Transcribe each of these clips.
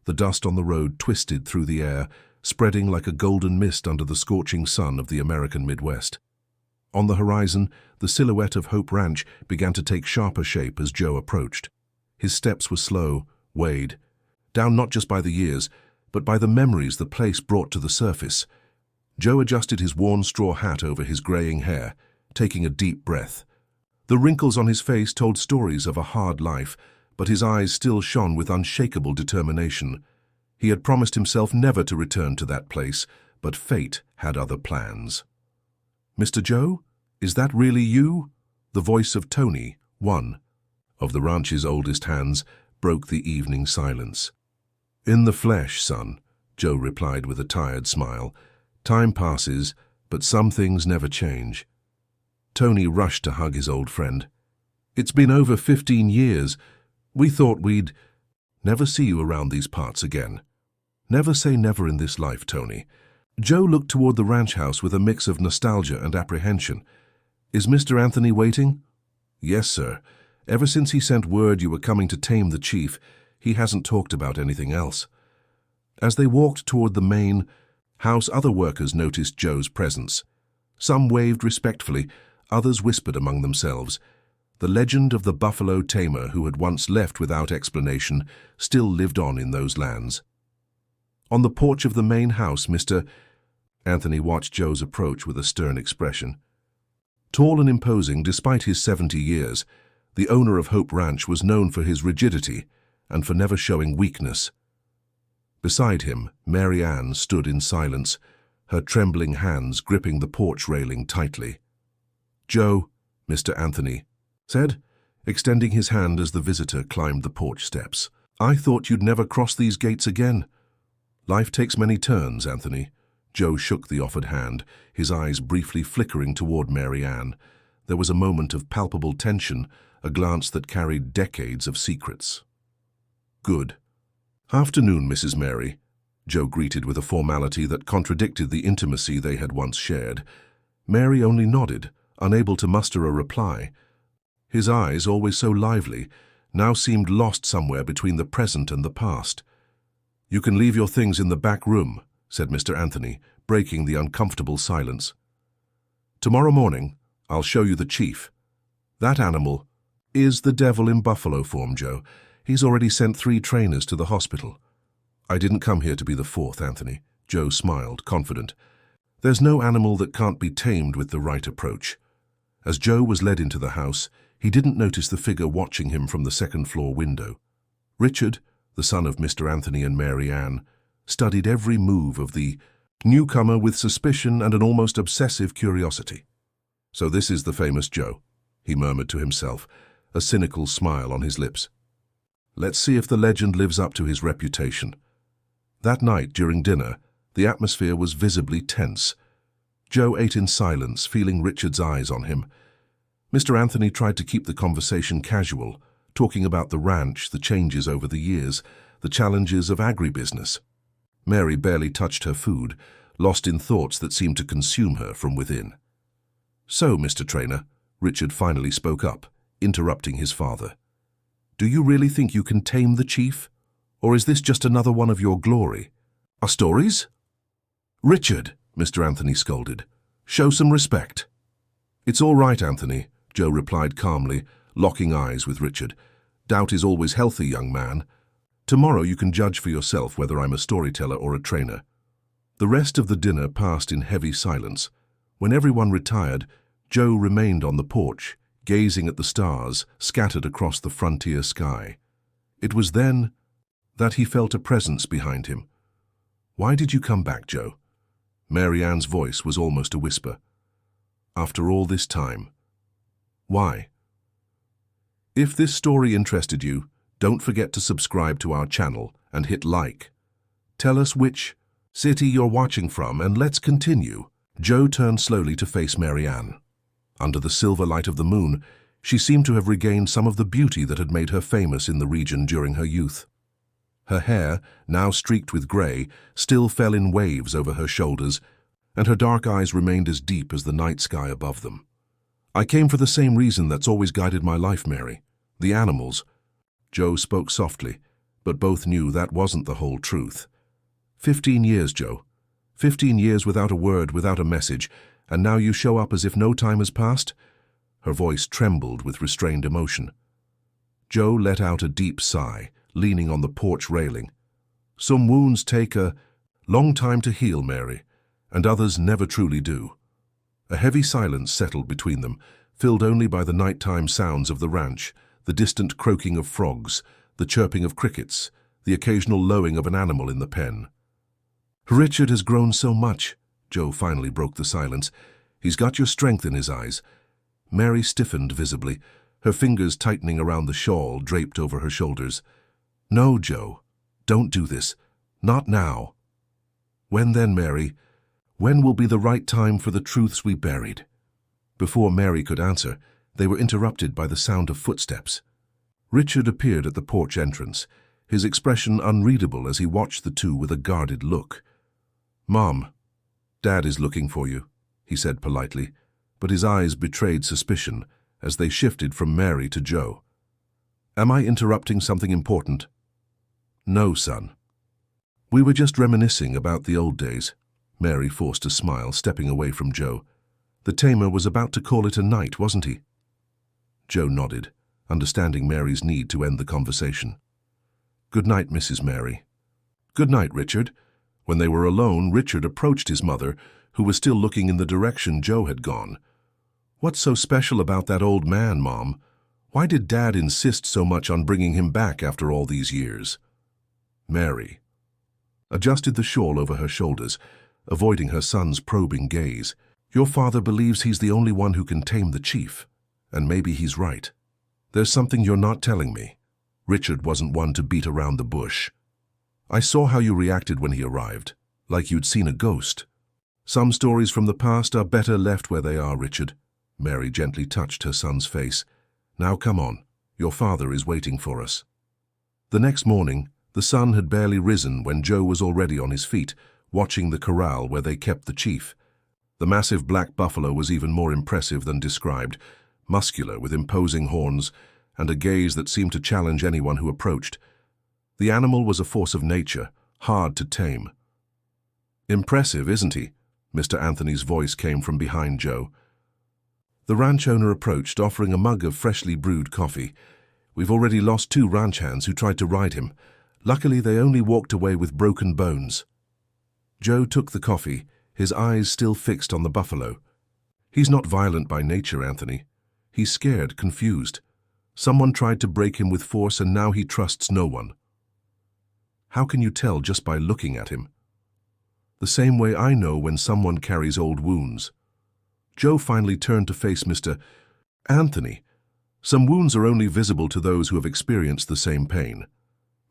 The dust on the road twisted through the air, spreading like a golden mist under the scorching sun of the American Midwest. On the horizon, the silhouette of Hope Ranch began to take sharper shape as Joe approached. His steps were slow, weighed, down not just by the years, but by the memories the place brought to the surface. Joe adjusted his worn straw hat over his graying hair, taking a deep breath. The wrinkles on his face told stories of a hard life, but his eyes still shone with unshakable determination. He had promised himself never to return to that place, but fate had other plans. "Mr. Joe, is that really you?" The voice of Tony, one of the ranch's oldest hands, broke the evening silence. "In the flesh, son," Joe replied with a tired smile. "Time passes, but some things never change." Tony rushed to hug his old friend. "It's been over 15 years. We thought we'd never see you around these parts again." "Never say never in this life, Tony." Joe looked toward the ranch house with a mix of nostalgia and apprehension. "Is Mr. Anthony waiting?" "Yes, sir. Ever since he sent word you were coming to tame the chief, he hasn't talked about anything else." As they walked toward the main house, other workers noticed Joe's presence. Some waved respectfully, others whispered among themselves. The legend of the buffalo tamer who had once left without explanation still lived on in those lands. On the porch of the main house, Mr. Anthony watched Joe's approach with a stern expression. Tall and imposing despite his 70 years, the owner of Hope Ranch was known for his rigidity and for never showing weakness. Beside him, Mary Ann stood in silence, her trembling hands gripping the porch railing tightly. "Joe," Mr. Anthony said, extending his hand as the visitor climbed the porch steps. "I thought you'd never cross these gates again." "Life takes many turns, Anthony." Joe shook the offered hand, his eyes briefly flickering toward Mary Ann. There was a moment of palpable tension, a glance that carried decades of secrets. "Good. Afternoon, Mrs. Mary," Joe greeted with a formality that contradicted the intimacy they had once shared. Mary only nodded, unable to muster a reply. His eyes, always so lively, now seemed lost somewhere between the present and the past. "You can leave your things in the back room," said Mr. Anthony, breaking the uncomfortable silence. "Tomorrow morning, I'll show you the chief. That animal is the devil in buffalo form, Joe. He's already sent 3 trainers to the hospital." "I didn't come here to be the 4th, Anthony." Joe smiled, confident. "There's no animal that can't be tamed with the right approach." As Joe was led into the house, he didn't notice the figure watching him from the second-floor window. Richard, the son of Mr. Anthony and Mary Ann, studied every move of the newcomer with suspicion and an almost obsessive curiosity. "So this is the famous Joe," he murmured to himself, a cynical smile on his lips. "Let's see if the legend lives up to his reputation." That night, during dinner, the atmosphere was visibly tense. Joe ate in silence, feeling Richard's eyes on him. Mr. Anthony tried to keep the conversation casual, talking about the ranch, the changes over the years, the challenges of agribusiness. Mary barely touched her food, lost in thoughts that seemed to consume her from within. "So, Mr. Trainer," Richard finally spoke up, interrupting his father. "Do you really think you can tame the chief? Or is this just another one of your glory? Our stories?" "Richard," Mr. Anthony scolded, "show some respect." "It's all right, Anthony," Joe replied calmly, locking eyes with Richard. "Doubt is always healthy, young man. Tomorrow you can judge for yourself whether I'm a storyteller or a trainer." The rest of the dinner passed in heavy silence. When everyone retired, Joe remained on the porch, gazing at the stars scattered across the frontier sky. It was then that he felt a presence behind him. "Why did you come back, Joe?" Mary Ann's voice was almost a whisper. "After all this time. Why?" If this story interested you, don't forget to subscribe to our channel and hit like. Tell us which city you're watching from and let's continue. Joe turned slowly to face Mary Ann. Under the silver light of the moon, she seemed to have regained some of the beauty that had made her famous in the region during her youth. Her hair, now streaked with gray, still fell in waves over her shoulders, and her dark eyes remained as deep as the night sky above them. "I came for the same reason that's always guided my life, Mary. The animals." Joe spoke softly, but both knew that wasn't the whole truth. 15 years, Joe. 15 years without a word, without a message, and now you show up as if no time has passed? Her voice trembled with restrained emotion. Joe let out a deep sigh, leaning on the porch railing. Some wounds take a long time to heal, Mary, and others never truly do. A heavy silence settled between them, filled only by the nighttime sounds of the ranch, the distant croaking of frogs, the chirping of crickets, the occasional lowing of an animal in the pen. Richard has grown so much, Joe finally broke the silence. He's got your strength in his eyes. Mary stiffened visibly, her fingers tightening around the shawl draped over her shoulders. No, Joe, don't do this. Not now. When then, Mary? When will be the right time for the truths we buried? Before Mary could answer, they were interrupted by the sound of footsteps. Richard appeared at the porch entrance, his expression unreadable as he watched the two with a guarded look. Mom, Dad is looking for you, he said politely, but his eyes betrayed suspicion as they shifted from Mary to Joe. Am I interrupting something important? No, son. We were just reminiscing about the old days. Mary forced a smile, stepping away from Joe. The Tamer was about to call it a night, wasn't he? Joe nodded, understanding Mary's need to end the conversation. Good night, Mrs. Mary. Good night, Richard. When they were alone, Richard approached his mother, who was still looking in the direction Joe had gone. What's so special about that old man, Mom? Why did Dad insist so much on bringing him back after all these years? Mary adjusted the shawl over her shoulders, avoiding her son's probing gaze. Your father believes he's the only one who can tame the chief, and maybe he's right. There's something you're not telling me. Richard wasn't one to beat around the bush. I saw how you reacted when he arrived, like you'd seen a ghost. Some stories from the past are better left where they are, Richard. Mary gently touched her son's face. Now come on, your father is waiting for us. The next morning, the sun had barely risen when Joe was already on his feet, watching the corral where they kept the chief. The massive black buffalo was even more impressive than described, muscular with imposing horns and a gaze that seemed to challenge anyone who approached. The animal was a force of nature, hard to tame. Impressive, isn't he? Mr. Anthony's voice came from behind Joe. The ranch owner approached, offering a mug of freshly brewed coffee. We've already lost 2 ranch hands who tried to ride him. Luckily, they only walked away with broken bones. Joe took the coffee, his eyes still fixed on the buffalo. He's not violent by nature, Anthony. He's scared, confused. Someone tried to break him with force and now he trusts no one. How can you tell just by looking at him? The same way I know when someone carries old wounds. Joe finally turned to face Mr. Anthony. Some wounds are only visible to those who have experienced the same pain.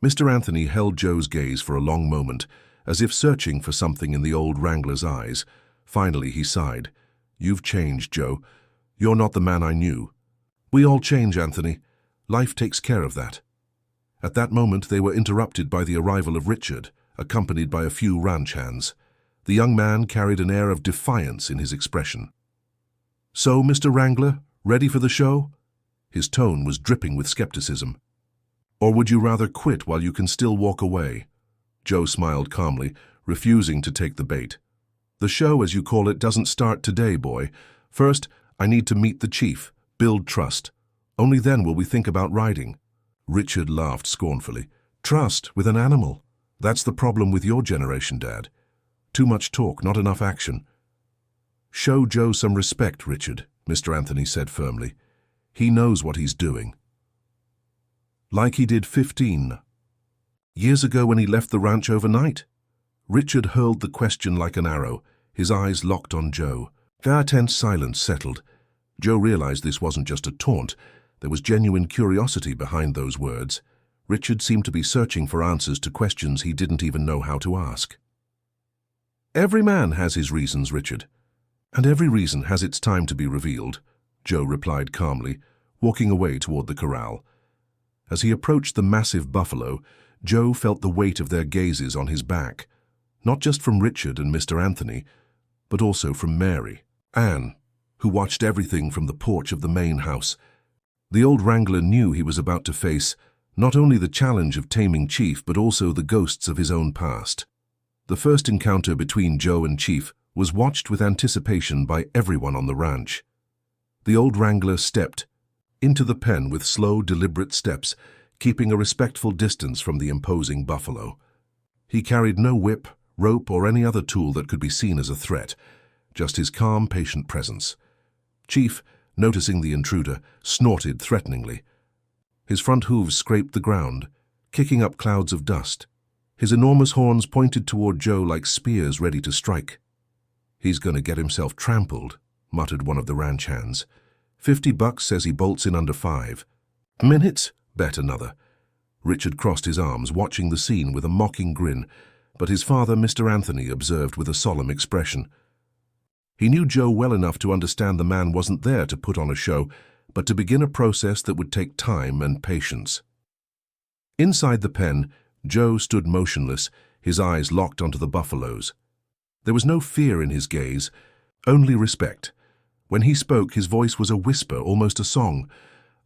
Mr. Anthony held Joe's gaze for a long moment, as if searching for something in the old wrangler's eyes. Finally, he sighed. You've changed, Joe. You're not the man I knew. We all change, Anthony. Life takes care of that. At that moment, they were interrupted by the arrival of Richard, accompanied by a few ranch hands. The young man carried an air of defiance in his expression. So, Mr. Wrangler, ready for the show? His tone was dripping with skepticism. Or would you rather quit while you can still walk away? Joe smiled calmly, refusing to take the bait. The show, as you call it, doesn't start today, boy. First, I need to meet the chief, build trust. Only then will we think about riding. Richard laughed scornfully. Trust with an animal? That's the problem with your generation, Dad. Too much talk, not enough action. Show Joe some respect, Richard, Mr. Anthony said firmly. He knows what he's doing. Like he did 15 years ago when he left the ranch overnight? Richard hurled the question like an arrow, his eyes locked on Joe. Their tense silence settled. Joe realized this wasn't just a taunt. There was genuine curiosity behind those words. Richard seemed to be searching for answers to questions he didn't even know how to ask. Every man has his reasons, Richard. And every reason has its time to be revealed, Joe replied calmly, walking away toward the corral. As he approached the massive buffalo, Joe felt the weight of their gazes on his back, not just from Richard and Mr. Anthony, but also from Mary, Anne, who watched everything from the porch of the main house. The old wrangler knew he was about to face Not only the challenge of taming Chief, but also the ghosts of his own past. The first encounter between Joe and Chief was watched with anticipation by everyone on the ranch. The old wrangler stepped into the pen with slow, deliberate steps, keeping a respectful distance from the imposing buffalo. He carried no whip, rope, or any other tool that could be seen as a threat, just his calm, patient presence. Chief, noticing the intruder, snorted threateningly. His front hooves scraped the ground, kicking up clouds of dust. His enormous horns pointed toward Joe like spears ready to strike. "He's gonna get himself trampled," muttered one of the ranch hands. $50 says he bolts in under 5 minutes, bet another. Richard crossed his arms, watching the scene with a mocking grin, but his father, Mr. Anthony, observed with a solemn expression. He knew Joe well enough to understand the man wasn't there to put on a show, but to begin a process that would take time and patience. Inside the pen, Joe stood motionless, his eyes locked onto the buffaloes. There was no fear in his gaze, only respect. When he spoke, his voice was a whisper, almost a song.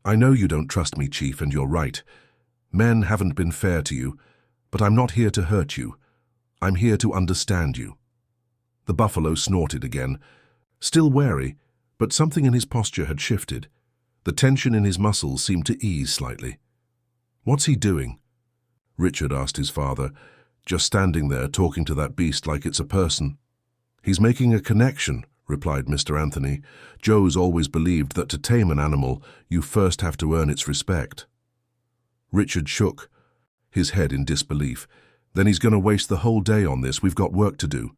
"I know you don't trust me, Chief, and you're right. Men haven't been fair to you, but I'm not here to hurt you. I'm here to understand you." The buffalo snorted again, still wary, but something in his posture had shifted. The tension in his muscles seemed to ease slightly. "What's he doing?" Richard asked his father, "Just standing there talking to that beast like it's a person." "He's making a connection," replied Mr. Anthony. "Joe's always believed that to tame an animal, you first have to earn its respect." Richard shook his head in disbelief. "Then he's going to waste the whole day on this. We've got work to do."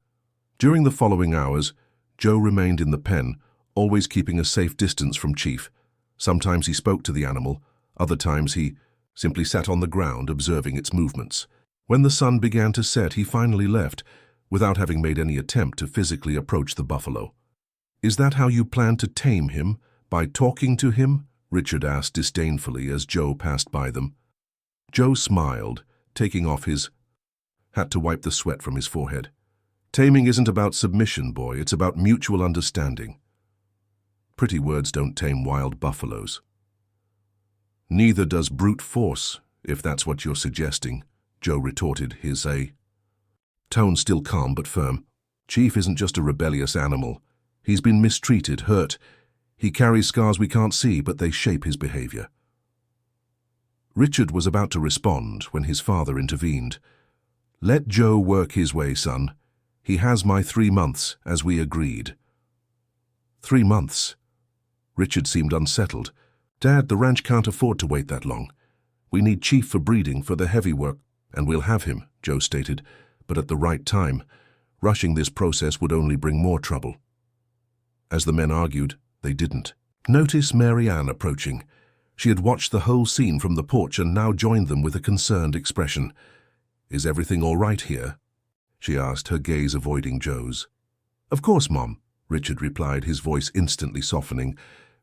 During the following hours, Joe remained in the pen, always keeping a safe distance from Chief. Sometimes he spoke to the animal, other times he simply sat on the ground observing its movements. When the sun began to set, he finally left, without having made any attempt to physically approach the buffalo. "Is that how you plan to tame him? By talking to him?" Richard asked disdainfully as Joe passed by them. Joe smiled, taking off his hat to wipe the sweat from his forehead. "Taming isn't about submission, boy. It's about mutual understanding. Pretty words don't tame wild buffaloes." "Neither does brute force, if that's what you're suggesting," Joe retorted, his tone still calm but firm. "Chief isn't just a rebellious animal. He's been mistreated, hurt. He carries scars we can't see, but they shape his behavior." Richard was about to respond when his father intervened. "Let Joe work his way, son. He has my 3 months, as we agreed." 3 months? Richard seemed unsettled. "Dad, the ranch can't afford to wait that long. We need Chief for breeding, for the heavy work, and we'll have him," Joe stated, "but at the right time. Rushing this process would only bring more trouble." As the men argued, they didn't notice Mary Ann approaching. She had watched the whole scene from the porch and now joined them with a concerned expression. "Is everything all right here?" she asked, her gaze avoiding Joe's. "Of course, Mom," Richard replied, his voice instantly softening.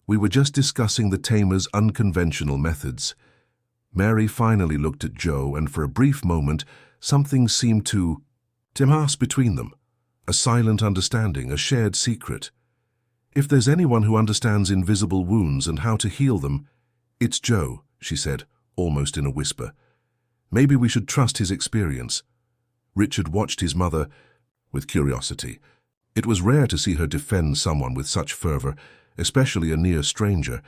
"We were just discussing the tamer's unconventional methods." Mary finally looked at Joe, and for a brief moment, something seemed to pass between them. A silent understanding, a shared secret. "If there's anyone who understands invisible wounds and how to heal them, it's Joe," she said, almost in a whisper. "Maybe we should trust his experience." Richard watched his mother with curiosity. It was rare to see her defend someone with such fervor, especially a near stranger.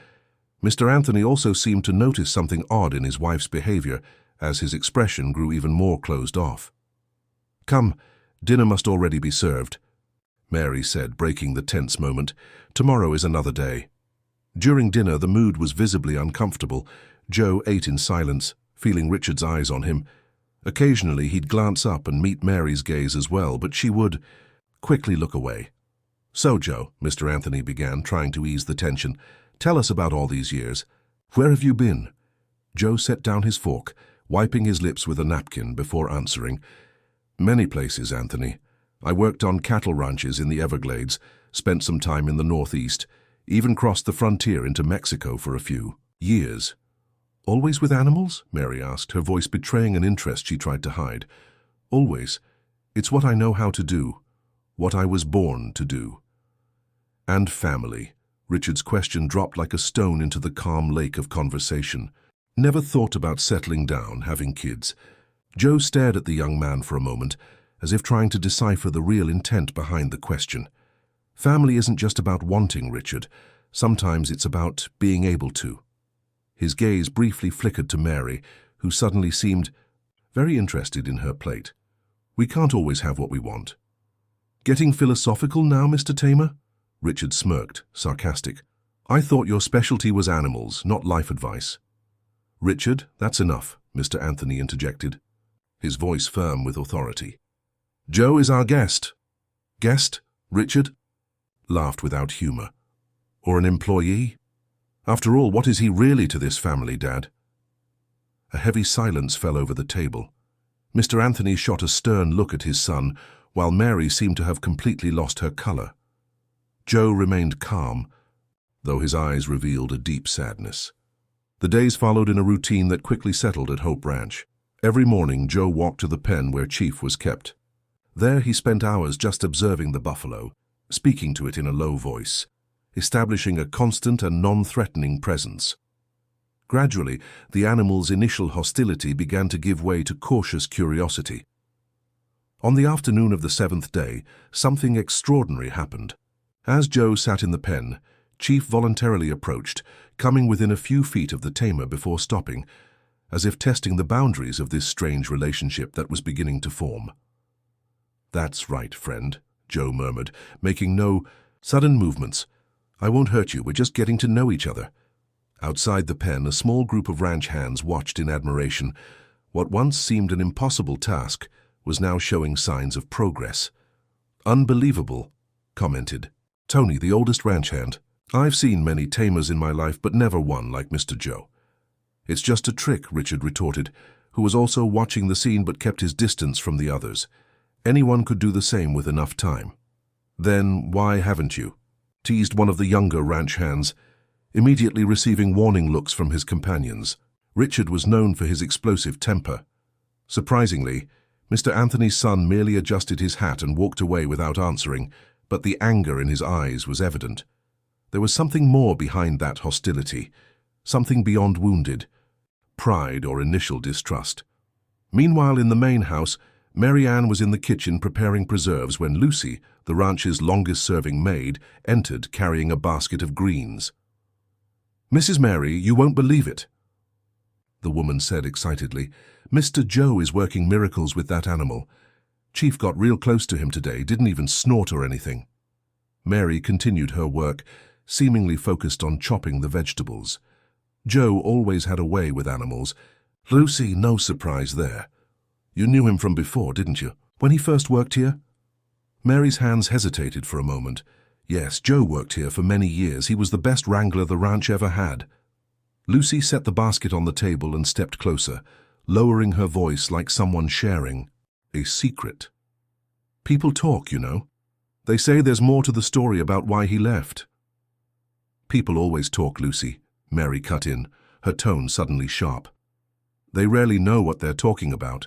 Mr. Anthony also seemed to notice something odd in his wife's behavior, as his expression grew even more closed off. "Come, dinner must already be served," Mary said, breaking the tense moment. "Tomorrow is another day." During dinner, the mood was visibly uncomfortable. Joe ate in silence, feeling Richard's eyes on him. Occasionally, he'd glance up and meet Mary's gaze as well, but she would quickly look away. "So, Joe," Mr. Anthony began, trying to ease the tension, "tell us about all these years. Where have you been?" Joe set down his fork, wiping his lips with a napkin before answering. "Many places, Anthony. I worked on cattle ranches in the Everglades, spent some time in the Northeast, even crossed the frontier into Mexico for a few years." "Always with animals?" Mary asked, her voice betraying an interest she tried to hide. "Always. It's what I know how to do, what I was born to do." "And family?" Richard's question dropped like a stone into the calm lake of conversation. Never thought about settling down, having kids. Joe stared at the young man for a moment, as if trying to decipher the real intent behind the question. Family isn't just about wanting, Richard. Sometimes it's about being able to. His gaze briefly flickered to Mary, who suddenly seemed very interested in her plate. We can't always have what we want. Getting philosophical now, Mr. Tamer? Richard smirked, sarcastic. I thought your specialty was animals, not life advice. Richard, that's enough, Mr. Anthony interjected, his voice firm with authority. Joe is our guest. Guest? Richard laughed without humor. Or an employee? After all, what is he really to this family, Dad? A heavy silence fell over the table. Mr. Anthony shot a stern look at his son, while Mary seemed to have completely lost her color. Joe remained calm, though his eyes revealed a deep sadness. The days followed in a routine that quickly settled at Hope Ranch. Every morning, Joe walked to the pen where Chief was kept. There he spent hours just observing the buffalo, speaking to it in a low voice, establishing a constant and non-threatening presence. Gradually, the animal's initial hostility began to give way to cautious curiosity. On the afternoon of the 7th day, something extraordinary happened. As Joe sat in the pen, Chief voluntarily approached, coming within a few feet of the tamer before stopping, as if testing the boundaries of this strange relationship that was beginning to form. That's right, friend, Joe murmured, making no sudden movements. I won't hurt you, we're just getting to know each other. Outside the pen, a small group of ranch hands watched in admiration. What once seemed an impossible task was now showing signs of progress. Unbelievable, commented Tony, the oldest ranch hand. I've seen many tamers in my life, but never one like Mr. Joe. It's just a trick, Richard retorted, who was also watching the scene but kept his distance from the others. Anyone could do the same with enough time. Then why haven't you? Teased one of the younger ranch hands, immediately receiving warning looks from his companions. Richard was known for his explosive temper. Surprisingly, Mr. Anthony's son merely adjusted his hat and walked away without answering, but the anger in his eyes was evident. There was something more behind that hostility, something beyond wounded pride or initial distrust. Meanwhile, in the main house, Mary Ann was in the kitchen preparing preserves when Lucy, the ranch's longest-serving maid, entered carrying a basket of greens. Mrs. Mary, you won't believe it, the woman said excitedly. Mr. Joe is working miracles with that animal. Chief got real close to him today, didn't even snort or anything. Mary continued her work, seemingly focused on chopping the vegetables. Joe always had a way with animals. Lucy, no surprise there. You knew him from before, didn't you? When he first worked here? Mary's hands hesitated for a moment. Yes, Joe worked here for many years. He was the best wrangler the ranch ever had. Lucy set the basket on the table and stepped closer, lowering her voice like someone sharing a secret. People talk, you know. They say there's more to the story about why he left. People always talk, Lucy, Mary cut in, her tone suddenly sharp. They rarely know what they're talking about.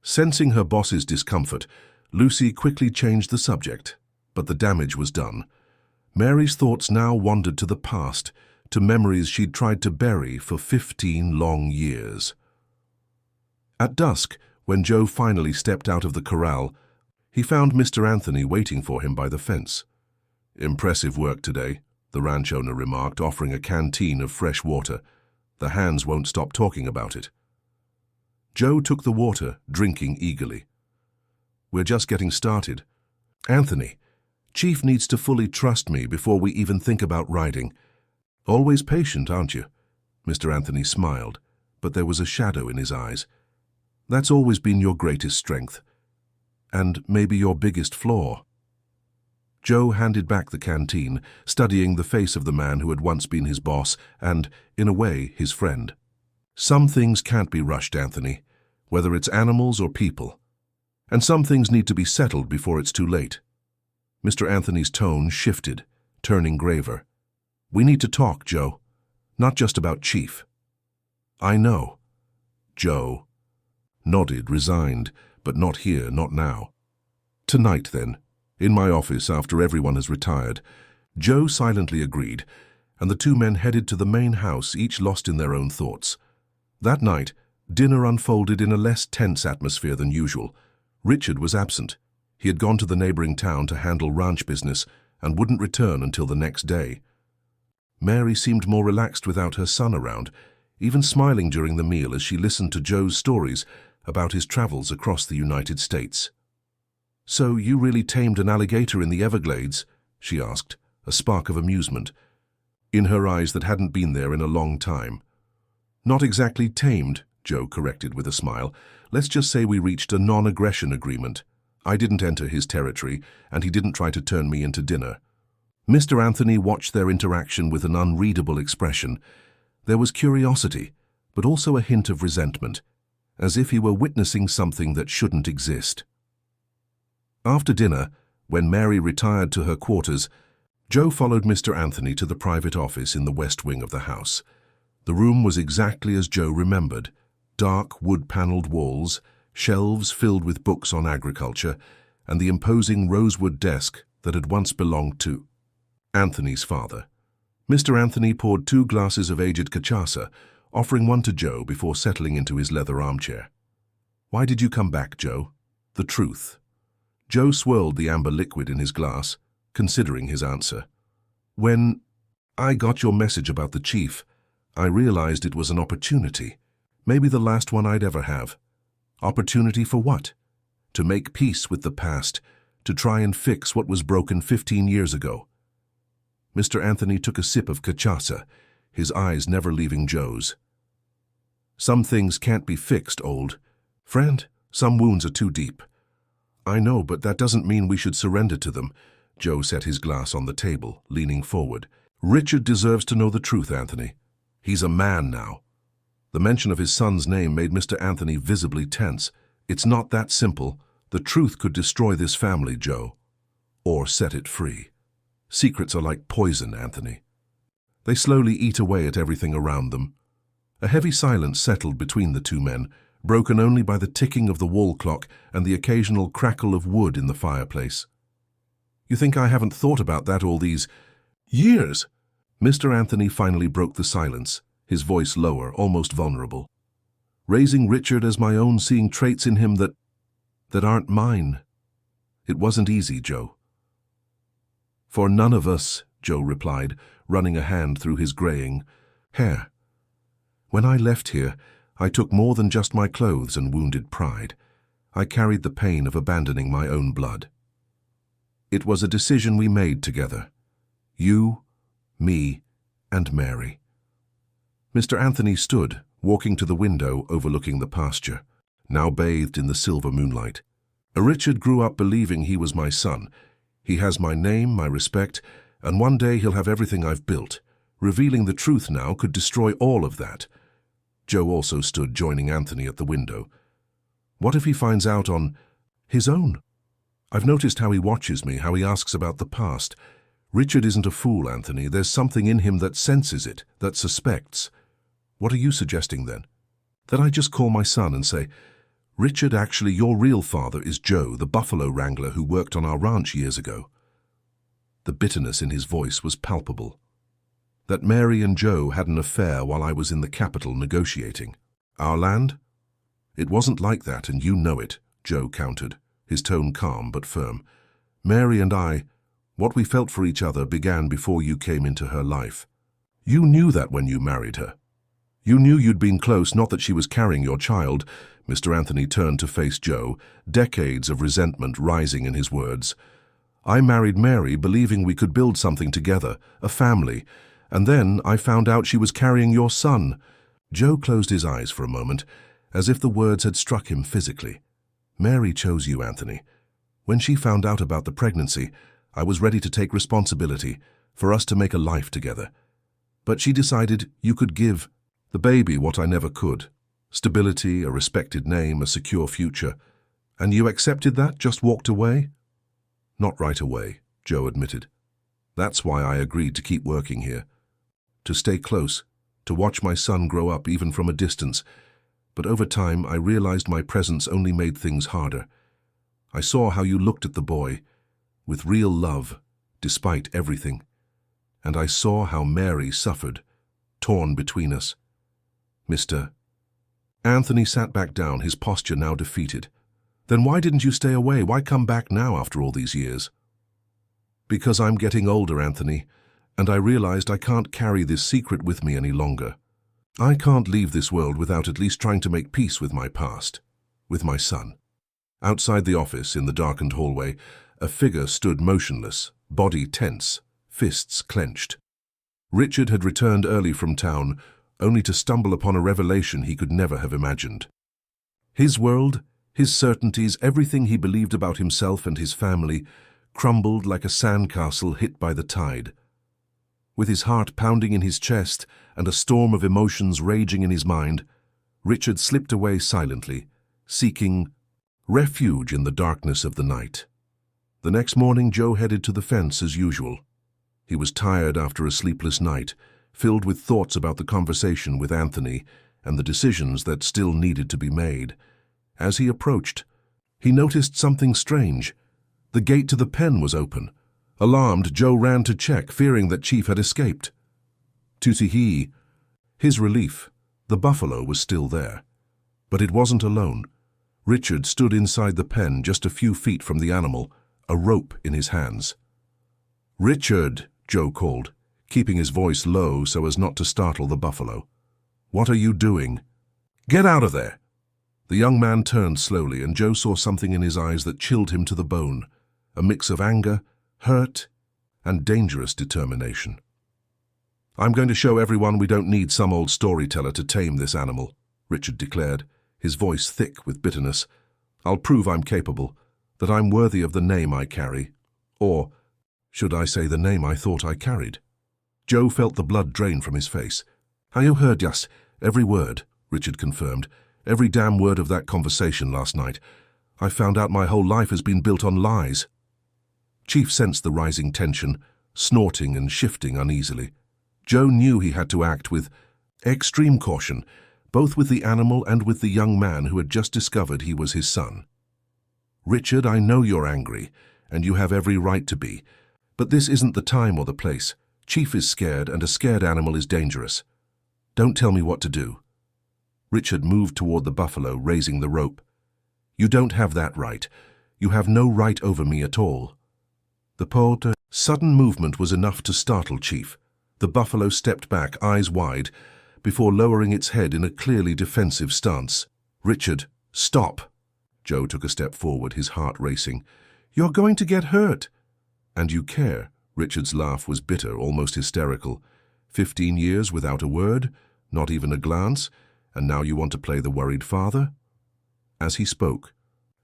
Sensing her boss's discomfort, Lucy quickly changed the subject, but the damage was done. Mary's thoughts now wandered to the past, to memories she'd tried to bury for 15 long years. At dusk, when Joe finally stepped out of the corral, he found Mr. Anthony waiting for him by the fence. Impressive work today, the ranch owner remarked, offering a canteen of fresh water. The hands won't stop talking about it. Joe took the water, drinking eagerly. We're just getting started. Anthony, Chief needs to fully trust me before we even think about riding. Always patient, aren't you? Mr. Anthony smiled, but there was a shadow in his eyes. That's always been your greatest strength, and maybe your biggest flaw. Joe handed back the canteen, studying the face of the man who had once been his boss and, in a way, his friend. Some things can't be rushed, Anthony, whether it's animals or people. And some things need to be settled before it's too late. Mr. Anthony's tone shifted, turning graver. We need to talk, Joe. Not just about Chief. I know. Joe nodded, resigned, but not here, not now. Tonight, then, in my office after everyone has retired. Joe silently agreed, and the two men headed to the main house, each lost in their own thoughts. That night, dinner unfolded in a less tense atmosphere than usual. Richard was absent. He had gone to the neighboring town to handle ranch business and wouldn't return until the next day. Mary seemed more relaxed without her son around, even smiling during the meal as she listened to Joe's stories about his travels across the United States. "So you really tamed an alligator in the Everglades?" she asked, a spark of amusement in her eyes that hadn't been there in a long time. "Not exactly tamed," Joe corrected with a smile. "Let's just say we reached a non-aggression agreement. I didn't enter his territory, and he didn't try to turn me into dinner." Mr. Anthony watched their interaction with an unreadable expression. There was curiosity, but also a hint of resentment, as if he were witnessing something that shouldn't exist. After dinner, when Mary retired to her quarters, Joe followed Mr. Anthony to the private office in the west wing of the house. The room was exactly as Joe remembered: dark, wood-paneled walls, shelves filled with books on agriculture, and the imposing rosewood desk that had once belonged to Anthony's father. Mr. Anthony poured 2 glasses of aged cachaça, offering one to Joe before settling into his leather armchair. "Why did you come back, Joe?" "The truth." Joe swirled the amber liquid in his glass, considering his answer. "When I got your message about the chief, I realized it was an opportunity, maybe the last one I'd ever have. Opportunity for what? To make peace with the past, to try and fix what was broken 15 years ago. Mr. Anthony took a sip of cachaça, his eyes never leaving Joe's. "Some things can't be fixed, old friend. Some wounds are too deep." "I know, but that doesn't mean we should surrender to them." Joe set his glass on the table, leaning forward. "Richard deserves to know the truth, Anthony. He's a man now." The mention of his son's name made Mr. Anthony visibly tense. "It's not that simple. The truth could destroy this family, Joe. Or set it free. Secrets are like poison, Anthony. They slowly eat away at everything around them." A heavy silence settled between the two men, broken only by the ticking of the wall clock and the occasional crackle of wood in the fireplace. "You think I haven't thought about that all these years?" Mr. Anthony finally broke the silence, his voice lower, almost vulnerable. "Raising Richard as my own, seeing traits in him that aren't mine. It wasn't easy, Joe." "For none of us," Joe replied, running a hand through his graying hair. "When I left here, I took more than just my clothes and wounded pride. I carried the pain of abandoning my own blood. It was a decision we made together. You, me, and Mary." Mr. Anthony stood, walking to the window overlooking the pasture, now bathed in the silver moonlight. "Richard grew up believing he was my son. He has my name, my respect, and one day he'll have everything I've built. Revealing the truth now could destroy all of that." Joe also stood, joining Anthony at the window. "What if he finds out on his own? I've noticed how he watches me, how he asks about the past. Richard isn't a fool, Anthony. There's something in him that senses it, that suspects. What are you suggesting then? That I just call my son and say, 'Richard, actually, your real father is Joe, the buffalo wrangler who worked on our ranch years ago.'" The bitterness in his voice was palpable. "That Mary and Joe had an affair while I was in the capital negotiating our land?" "It wasn't like that, and you know it," Joe countered, his tone calm but firm. "Mary and I, what we felt for each other began before you came into her life. You knew that when you married her. You knew you'd been close, not that she was carrying your child." Mr. Anthony turned to face Joe, decades of resentment rising in his words. "I married Mary believing we could build something together, a family, and then I found out she was carrying your son." Joe closed his eyes for a moment, as if the words had struck him physically. "Mary chose you, Anthony. When she found out about the pregnancy, I was ready to take responsibility for us to make a life together. But she decided you could give the baby what I never could. Stability, a respected name, a secure future. And you accepted that, just walked away?" "Not right away," Joe admitted. "That's why I agreed to keep working here. To stay close, to watch my son grow up even from a distance. But over time, I realized my presence only made things harder. I saw how you looked at the boy, with real love, despite everything. And I saw how Mary suffered, torn between us. Mr. Anthony sat back down, his posture now defeated. Then why didn't you stay away? Why come back now after all these years? Because I'm getting older, Anthony, and I realized I can't carry this secret with me any longer. I can't leave this world without at least trying to make peace with my past, with my son. Outside the office, in the darkened hallway, a figure stood motionless, body tense, fists clenched. Richard had returned early from town, only to stumble upon a revelation he could never have imagined. His world, his certainties, everything he believed about himself and his family, crumbled like a sandcastle hit by the tide. With his heart pounding in his chest and a storm of emotions raging in his mind, Richard slipped away silently, seeking refuge in the darkness of the night. The next morning, Joe headed to the fence as usual. He was tired after a sleepless night, filled with thoughts about the conversation with Anthony and the decisions that still needed to be made. As he approached, he noticed something strange. The gate to the pen was open. Alarmed, Joe ran to check, fearing that Chief had escaped. To his relief, the buffalo was still there. But it wasn't alone. Richard stood inside the pen just a few feet from the animal, a rope in his hands. "Richard," Joe called, keeping his voice low so as not to startle the buffalo. "What are you doing?" "Get out of there!" The young man turned slowly, and Joe saw something in his eyes that chilled him to the bone, a mix of anger, hurt, and dangerous determination. "I'm going to show everyone we don't need some old storyteller to tame this animal," Richard declared, his voice thick with bitterness. "I'll prove I'm capable, that I'm worthy of the name I carry. Or, should I say, the name I thought I carried?" Joe felt the blood drain from his face. "You heard just every word," Richard confirmed. "Every damn word of that conversation last night. I found out my whole life has been built on lies." Chief sensed the rising tension, snorting and shifting uneasily. Joe knew he had to act with extreme caution, both with the animal and with the young man who had just discovered he was his son. "Richard, I know you're angry, and you have every right to be, but this isn't the time or the place. Chief is scared, and a scared animal is dangerous. Don't tell me what to do." Richard moved toward the buffalo, raising the rope. "You don't have that right. You have no right over me at all." The sudden movement was enough to startle Chief. The buffalo stepped back, eyes wide, before lowering its head in a clearly defensive stance. "Richard, stop!" Joe took a step forward, his heart racing. "You're going to get hurt." "And you care?" Richard's laugh was bitter, almost hysterical. 15 years without a word, not even a glance, and now you want to play the worried father? As he spoke,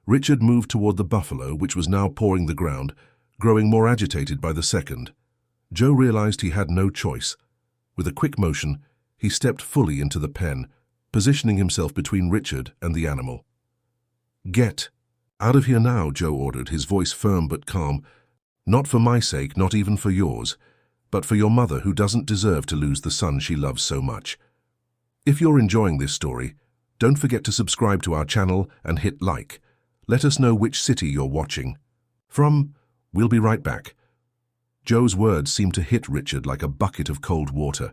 Richard moved toward the buffalo, which was now pawing the ground, growing more agitated by the second. Joe realized he had no choice. With a quick motion, he stepped fully into the pen, positioning himself between Richard and the animal. "Get out of here now," Joe ordered, his voice firm but calm. "Not for my sake, not even for yours, but for your mother, who doesn't deserve to lose the son she loves so much. If you're enjoying this story, don't forget to subscribe to our channel and hit like. Let us know which city you're watching from. We'll be right back." Joe's words seemed to hit Richard like a bucket of cold water.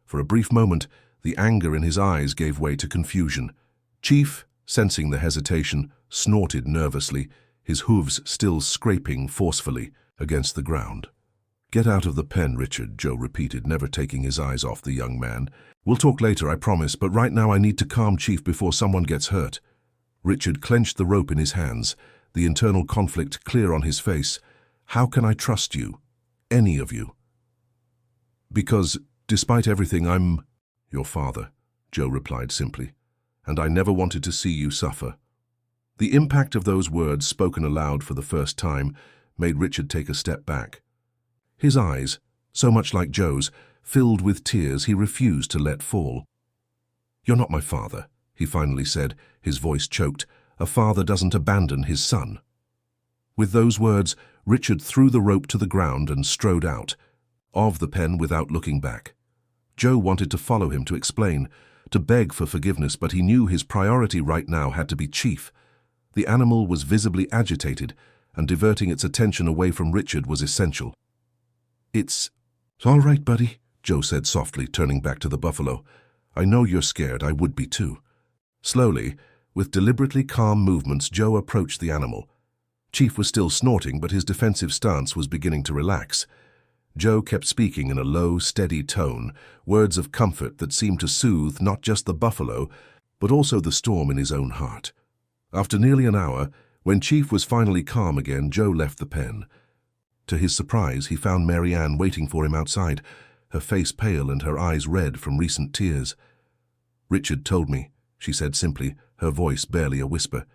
For a brief moment, the anger in his eyes gave way to confusion. Chief, sensing the hesitation, snorted nervously, his hooves still scraping forcefully against the ground. "Get out of the pen, Richard," Joe repeated, never taking his eyes off the young man. "We'll talk later, I promise, but right now I need to calm Chief before someone gets hurt." Richard clenched the rope in his hands, the internal conflict clear on his face. "How can I trust you? Any of you?" "Because, despite everything, I'm your father," Joe replied simply, "and I never wanted to see you suffer." The impact of those words, spoken aloud for the first time, made Richard take a step back. His eyes, so much like Joe's, filled with tears he refused to let fall. "You're not my father," he finally said, his voice choked. "A father doesn't abandon his son." With those words, Richard threw the rope to the ground and strode out of the pen without looking back. Joe wanted to follow him, to explain, to beg for forgiveness, but he knew his priority right now had to be Chief. The animal was visibly agitated, and diverting its attention away from Richard was essential. It's all right, buddy," Joe said softly, turning back to the buffalo. "I know you're scared. I would be too. Slowly, with deliberately calm movements, Joe approached the animal. Chief was still snorting, but his defensive stance was beginning to relax. Joe kept speaking in a low, steady tone, words of comfort that seemed to soothe not just the buffalo, but also the storm in his own heart. After nearly an hour, when Chief was finally calm again, Joe left the pen. To his surprise, he found Mary Ann waiting for him outside, her face pale and her eyes red from recent tears. "Richard told me," she said simply, her voice barely a whisper.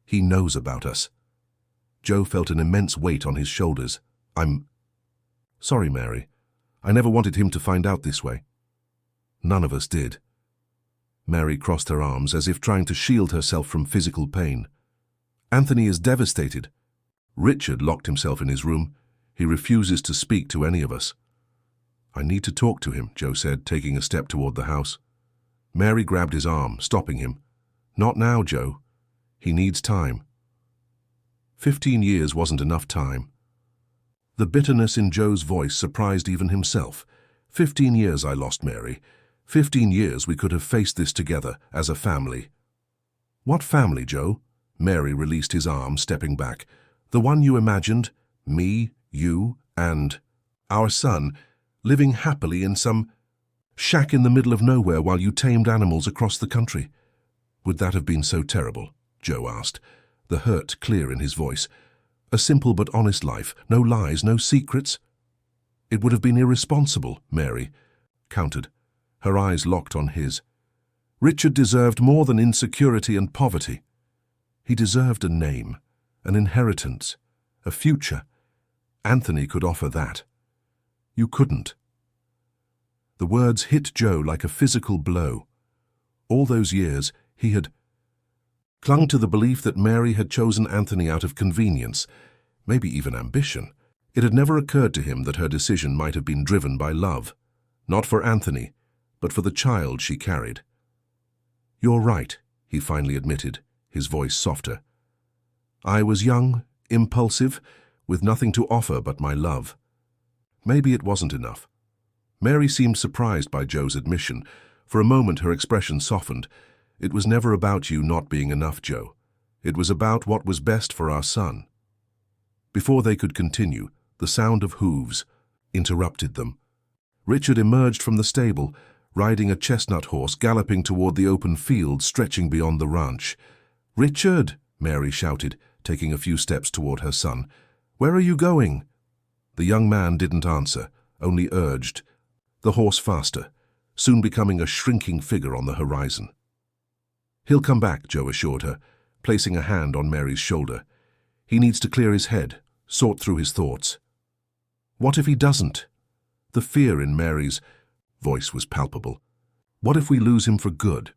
"He knows about us." Joe felt an immense weight on his shoulders. "I'm sorry, Mary. I never wanted him to find out this way." "None of us did." Mary crossed her arms as if trying to shield herself from physical pain. "Anthony is devastated. Richard locked himself in his room. He refuses to speak to any of us." "I need to talk to him," Joe said, taking a step toward the house. Mary grabbed his arm, stopping him. "Not now, Joe. He needs time." 15 years wasn't enough time. The bitterness in Joe's voice surprised even himself. 15 years I lost Mary. 15 years we could have faced this together, as a family. "What family, Joe?" Mary released his arm, stepping back. "The one you imagined? Me, you, and our son, living happily in some shack in the middle of nowhere while you tamed animals across the country. Would that have been so terrible?" Joe asked, the hurt clear in his voice. "A simple but honest life, no lies, no secrets?" "It would have been irresponsible," Mary countered, her eyes locked on his. "Richard deserved more than insecurity and poverty. He deserved a name, an inheritance, a future. Anthony could offer that. You couldn't." The words hit Joe like a physical blow. All those years, he had clung to the belief that Mary had chosen Anthony out of convenience, maybe even ambition. It had never occurred to him that her decision might have been driven by love, not for Anthony, but for the child she carried. "You're right," he finally admitted, his voice softer. "I was young, impulsive, with nothing to offer but my love. Maybe it wasn't enough." Mary seemed surprised by Joe's admission. For a moment her expression softened. "It was never about you not being enough, Joe. It was about what was best for our son." Before they could continue, the sound of hooves interrupted them. Richard emerged from the stable, riding a chestnut horse, galloping toward the open field stretching beyond the ranch. "Richard!" Mary shouted, taking a few steps toward her son. "Where are you going?" The young man didn't answer, only urged the horse faster, soon becoming a shrinking figure on the horizon. "He'll come back," Joe assured her, placing a hand on Mary's shoulder. "He needs to clear his head, sort through his thoughts." "What if he doesn't?" The fear in Mary's voice was palpable. "What if we lose him for good?"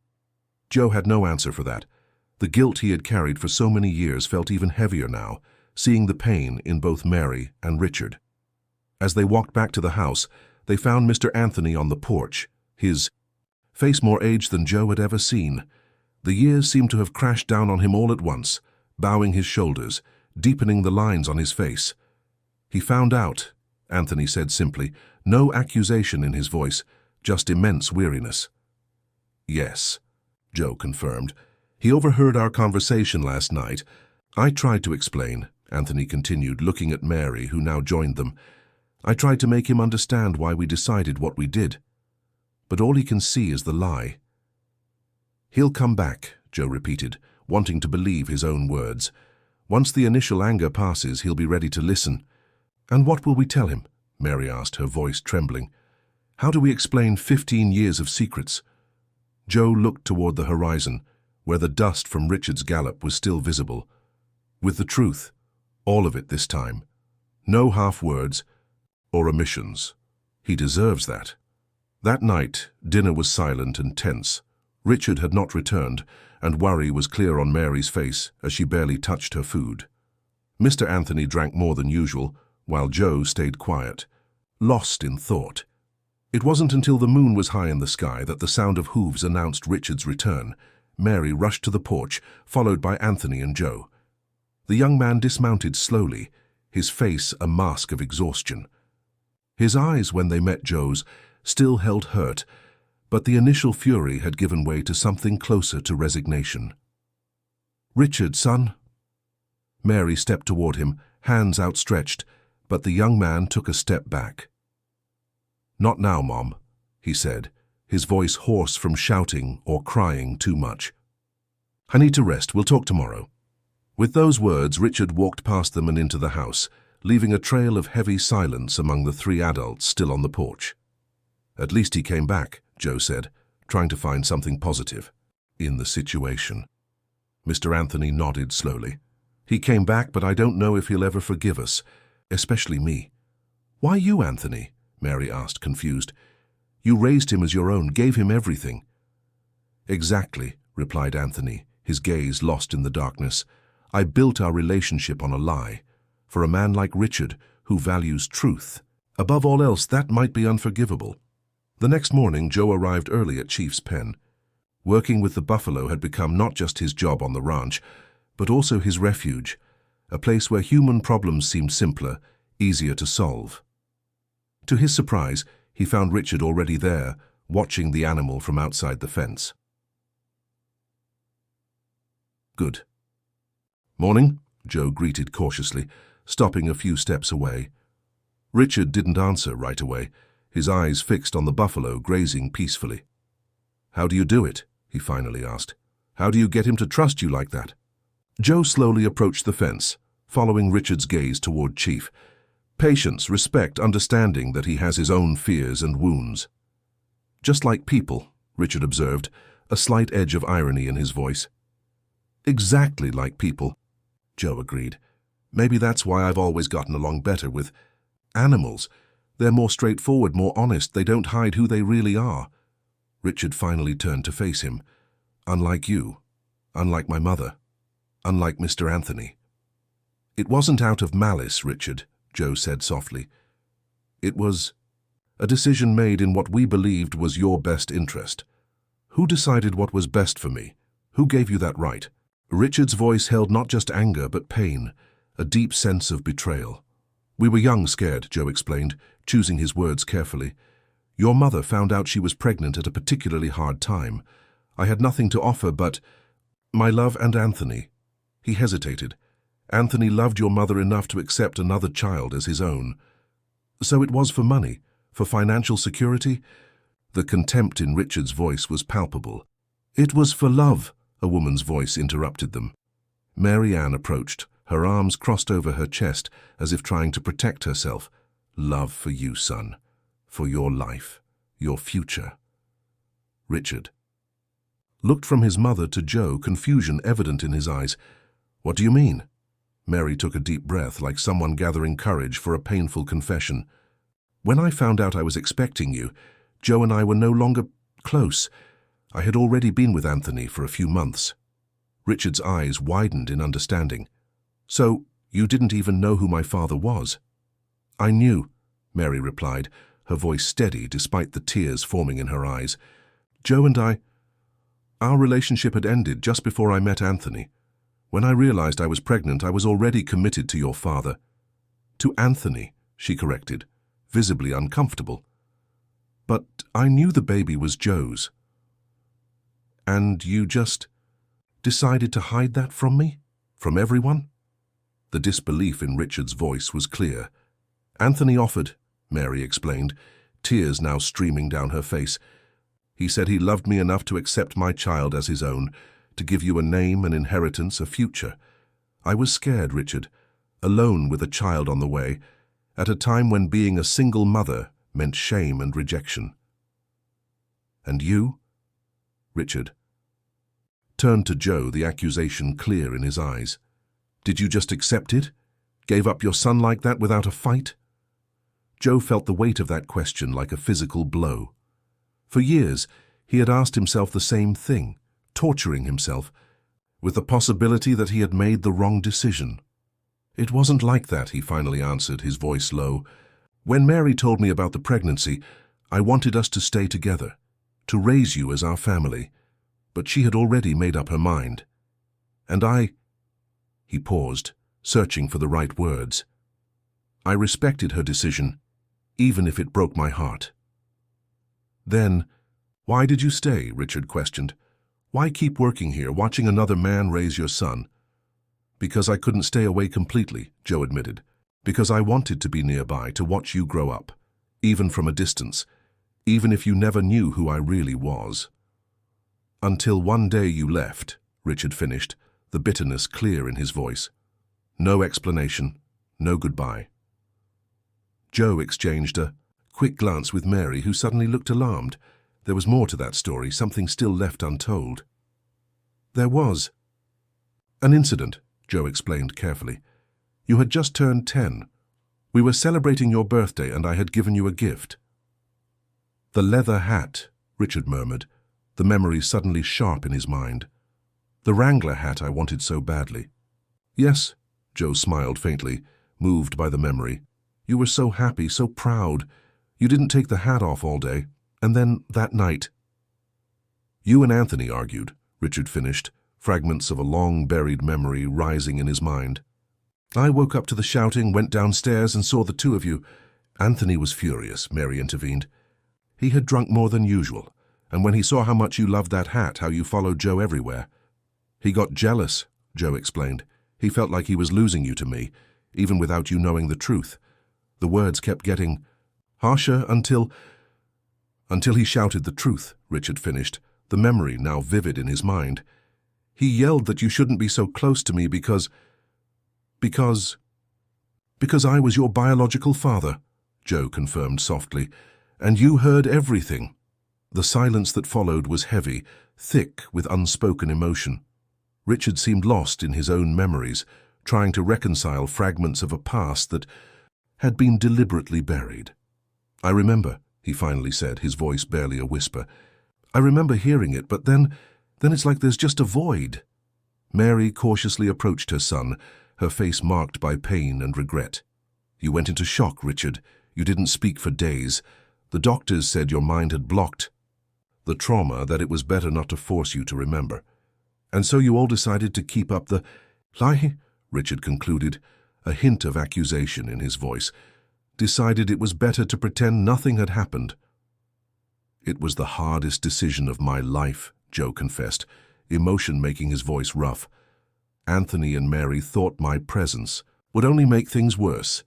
Joe had no answer for that. The guilt he had carried for so many years felt even heavier now, seeing the pain in both Mary and Richard. As they walked back to the house, they found Mr. Anthony on the porch, his face more aged than Joe had ever seen. The years seemed to have crashed down on him all at once, bowing his shoulders, deepening the lines on his face. "He found out," Anthony said simply, no accusation in his voice, just immense weariness. "Yes," Joe confirmed. "He overheard our conversation last night. I tried to explain," Anthony continued, looking at Mary, who now joined them. "I tried to make him understand why we decided what we did. But all he can see is the lie." "He'll come back," Joe repeated, wanting to believe his own words. "Once the initial anger passes, he'll be ready to listen." "And what will we tell him?" Mary asked, her voice trembling. "How do we explain 15 years of secrets?" Joe looked toward the horizon, where the dust from Richard's gallop was still visible. "With the truth, all of it this time. No half words or omissions. He deserves that." That night, dinner was silent and tense. Richard had not returned, and worry was clear on Mary's face as she barely touched her food. Mr. Anthony drank more than usual, while Joe stayed quiet, lost in thought. It wasn't until the moon was high in the sky that the sound of hooves announced Richard's return. Mary rushed to the porch, followed by Anthony and Joe. The young man dismounted slowly, his face a mask of exhaustion. His eyes, when they met Joe's, still held hurt, But the initial fury had given way to something closer to resignation. "Richard, son." Mary stepped toward him, hands outstretched, but the young man took a step back. "Not now, Mom," he said, his voice hoarse from shouting or crying too much. "I need to rest. We'll talk tomorrow." With those words, Richard walked past them and into the house, leaving a trail of heavy silence among the three adults still on the porch. "At least he came back," Joe said, trying to find something positive in the situation. Mr. Anthony nodded slowly. "He came back, but I don't know if he'll ever forgive us, especially me." "Why you, Anthony?" Mary asked, confused. "You raised him as your own, gave him everything." "Exactly," replied Anthony, his gaze lost in the darkness. "I built our relationship on a lie. For a man like Richard, who values truth, above all else, that might be unforgivable." The next morning, Joe arrived early at Chief's pen. Working with the buffalo had become not just his job on the ranch, but also his refuge, a place where human problems seemed simpler, easier to solve. To his surprise, he found Richard already there, watching the animal from outside the fence. "Good." "Morning," Joe greeted cautiously, stopping a few steps away. Richard didn't answer right away, his eyes fixed on the buffalo grazing peacefully. "How do you do it?" he finally asked. "How do you get him to trust you like that?" Joe slowly approached the fence, following Richard's gaze toward Chief. "Patience, respect, understanding that he has his own fears and wounds." "Just like people," Richard observed, a slight edge of irony in his voice. "Exactly like people," Joe agreed. "Maybe that's why I've always gotten along better with animals. They're more straightforward, more honest. They don't hide who they really are." Richard finally turned to face him. "Unlike you, unlike my mother, unlike Mr. Anthony." "It wasn't out of malice, Richard," Joe said softly. "It was a decision made in what we believed was your best interest. Who decided what was best for me? Who gave you that right?" Richard's voice held not just anger but pain, a deep sense of betrayal. "We were young, scared," Joe explained, choosing his words carefully. "Your mother found out she was pregnant at a particularly hard time. I had nothing to offer but my love and Anthony." He hesitated. "Anthony loved your mother enough to accept another child as his own. So it was for money, for financial security?" The contempt in Richard's voice was palpable. "It was for love," a woman's voice interrupted them. Mary Ann approached, her arms crossed over her chest as if trying to protect herself. "Love for you, son. For your life, your future." Richard looked from his mother to Joe, confusion evident in his eyes. "What do you mean?" Mary took a deep breath, like someone gathering courage for a painful confession. "When I found out I was expecting you, Joe and I were no longer close. I had already been with Anthony for a few months." Richard's eyes widened in understanding. "So, you didn't even know who my father was?" "I knew," Mary replied, her voice steady despite the tears forming in her eyes. "Joe and our relationship had ended just before I met Anthony. When I realized I was pregnant, I was already committed to your father." "To Anthony," she corrected, visibly uncomfortable. "But I knew the baby was Joe's." "And you just decided to hide that from me? From everyone?" The disbelief in Richard's voice was clear. "Anthony offered," Mary explained, tears now streaming down her face. "He said he loved me enough to accept my child as his own, to give you a name, an inheritance, a future. I was scared, Richard, alone with a child on the way, at a time when being a single mother meant shame and rejection." "And you?" Richard turned to Joe, the accusation clear in his eyes. "Did you just accept it? Gave up your son like that without a fight?" Joe felt the weight of that question like a physical blow. For years, he had asked himself the same thing, torturing himself, with the possibility that he had made the wrong decision. "It wasn't like that," he finally answered, his voice low. "When Mary told me about the pregnancy, I wanted us to stay together, to raise you as our family. But she had already made up her mind. And He paused, searching for the right words. "I respected her decision, even if it broke my heart." Then, "Why did you stay?" Richard questioned. "Why keep working here, watching another man raise your son?" "Because I couldn't stay away completely," Joe admitted. "Because I wanted to be nearby, to watch you grow up, even from a distance, even if you never knew who I really was." "Until one day you left," Richard finished, the bitterness clear in his voice. "No explanation, no goodbye." Joe exchanged a quick glance with Mary, who suddenly looked alarmed. There was more to that story, something still left untold. "There was an incident," Joe explained carefully. "You had just turned 10. We were celebrating your birthday and I had given you a gift." "The leather hat," Richard murmured, the memory suddenly sharp in his mind. "The Wrangler hat I wanted so badly." "Yes," Joe smiled faintly, moved by the memory. "You were so happy, so proud. You didn't take the hat off all day. And then, that night—" "You and Anthony argued," Richard finished, fragments of a long-buried memory rising in his mind. "I woke up to the shouting, went downstairs and saw the two of you." "Anthony was furious," Mary intervened. "He had drunk more than usual, and when he saw how much you loved that hat, how you followed Joe everywhere, he got jealous," Joe explained. "He felt like he was losing you to me, even without you knowing the truth. The words kept getting harsher until he shouted the truth," Richard finished, the memory now vivid in his mind. "He yelled that you shouldn't be so close to me because I was your biological father," Joe confirmed softly, "and you heard everything." The silence that followed was heavy, thick with unspoken emotion. Richard seemed lost in his own memories, trying to reconcile fragments of a past that had been deliberately buried. "I remember," he finally said, his voice barely a whisper. "I remember hearing it, but then it's like there's just a void." Mary cautiously approached her son, her face marked by pain and regret. "You went into shock, Richard. You didn't speak for days. The doctors said your mind had blocked the trauma, that it was better not to force you to remember. And so you all decided to keep up the lie," Richard concluded, a hint of accusation in his voice. "Decided it was better to pretend nothing had happened." "It was the hardest decision of my life," Joe confessed, emotion making his voice rough. "Anthony and Mary thought my presence would only make things worse,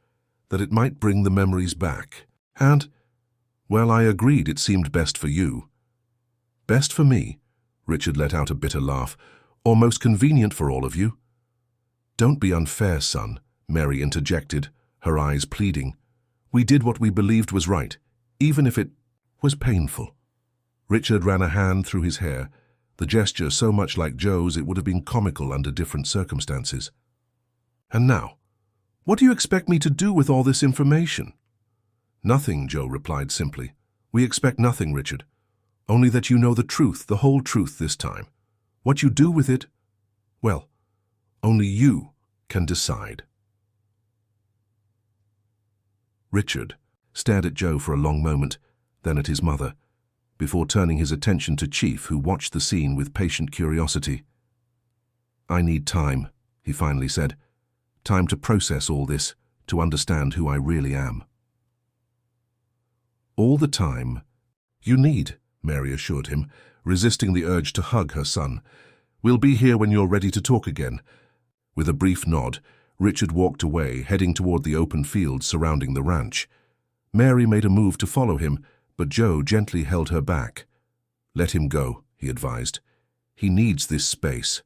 that it might bring the memories back. And, well, I agreed it seemed best for you." "Best for me?" Richard let out a bitter laugh. "Or most convenient for all of you?" "Don't be unfair, son," Mary interjected, her eyes pleading. "We did what we believed was right, even if it was painful." Richard ran a hand through his hair, the gesture so much like Joe's it would have been comical under different circumstances. "And now, what do you expect me to do with all this information?" "Nothing," Joe replied simply. "We expect nothing, Richard. Only that you know the truth, the whole truth this time. What you do with it, well, only you can decide." Richard stared at Joe for a long moment, then at his mother, before turning his attention to Chief, who watched the scene with patient curiosity. "I need time," he finally said. "Time to process all this, to understand who I really am." "All the time you need," Mary assured him, resisting the urge to hug her son. "We'll be here when you're ready to talk again." With a brief nod, Richard walked away, heading toward the open fields surrounding the ranch. Mary made a move to follow him, but Joe gently held her back. "Let him go," he advised. "He needs this space."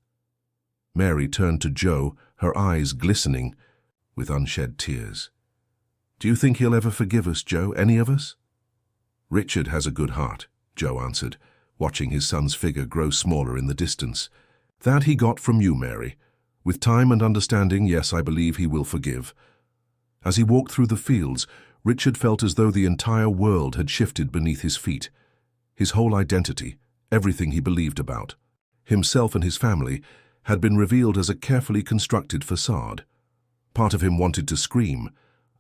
Mary turned to Joe, her eyes glistening with unshed tears. "Do you think he'll ever forgive us, Joe, any of us?" "Richard has a good heart," Joe answered, watching his son's figure grow smaller in the distance. "That he got from you, Mary. With time and understanding, yes, I believe he will forgive." As he walked through the fields, Richard felt as though the entire world had shifted beneath his feet. His whole identity, everything he believed about, himself and his family, had been revealed as a carefully constructed facade. Part of him wanted to scream,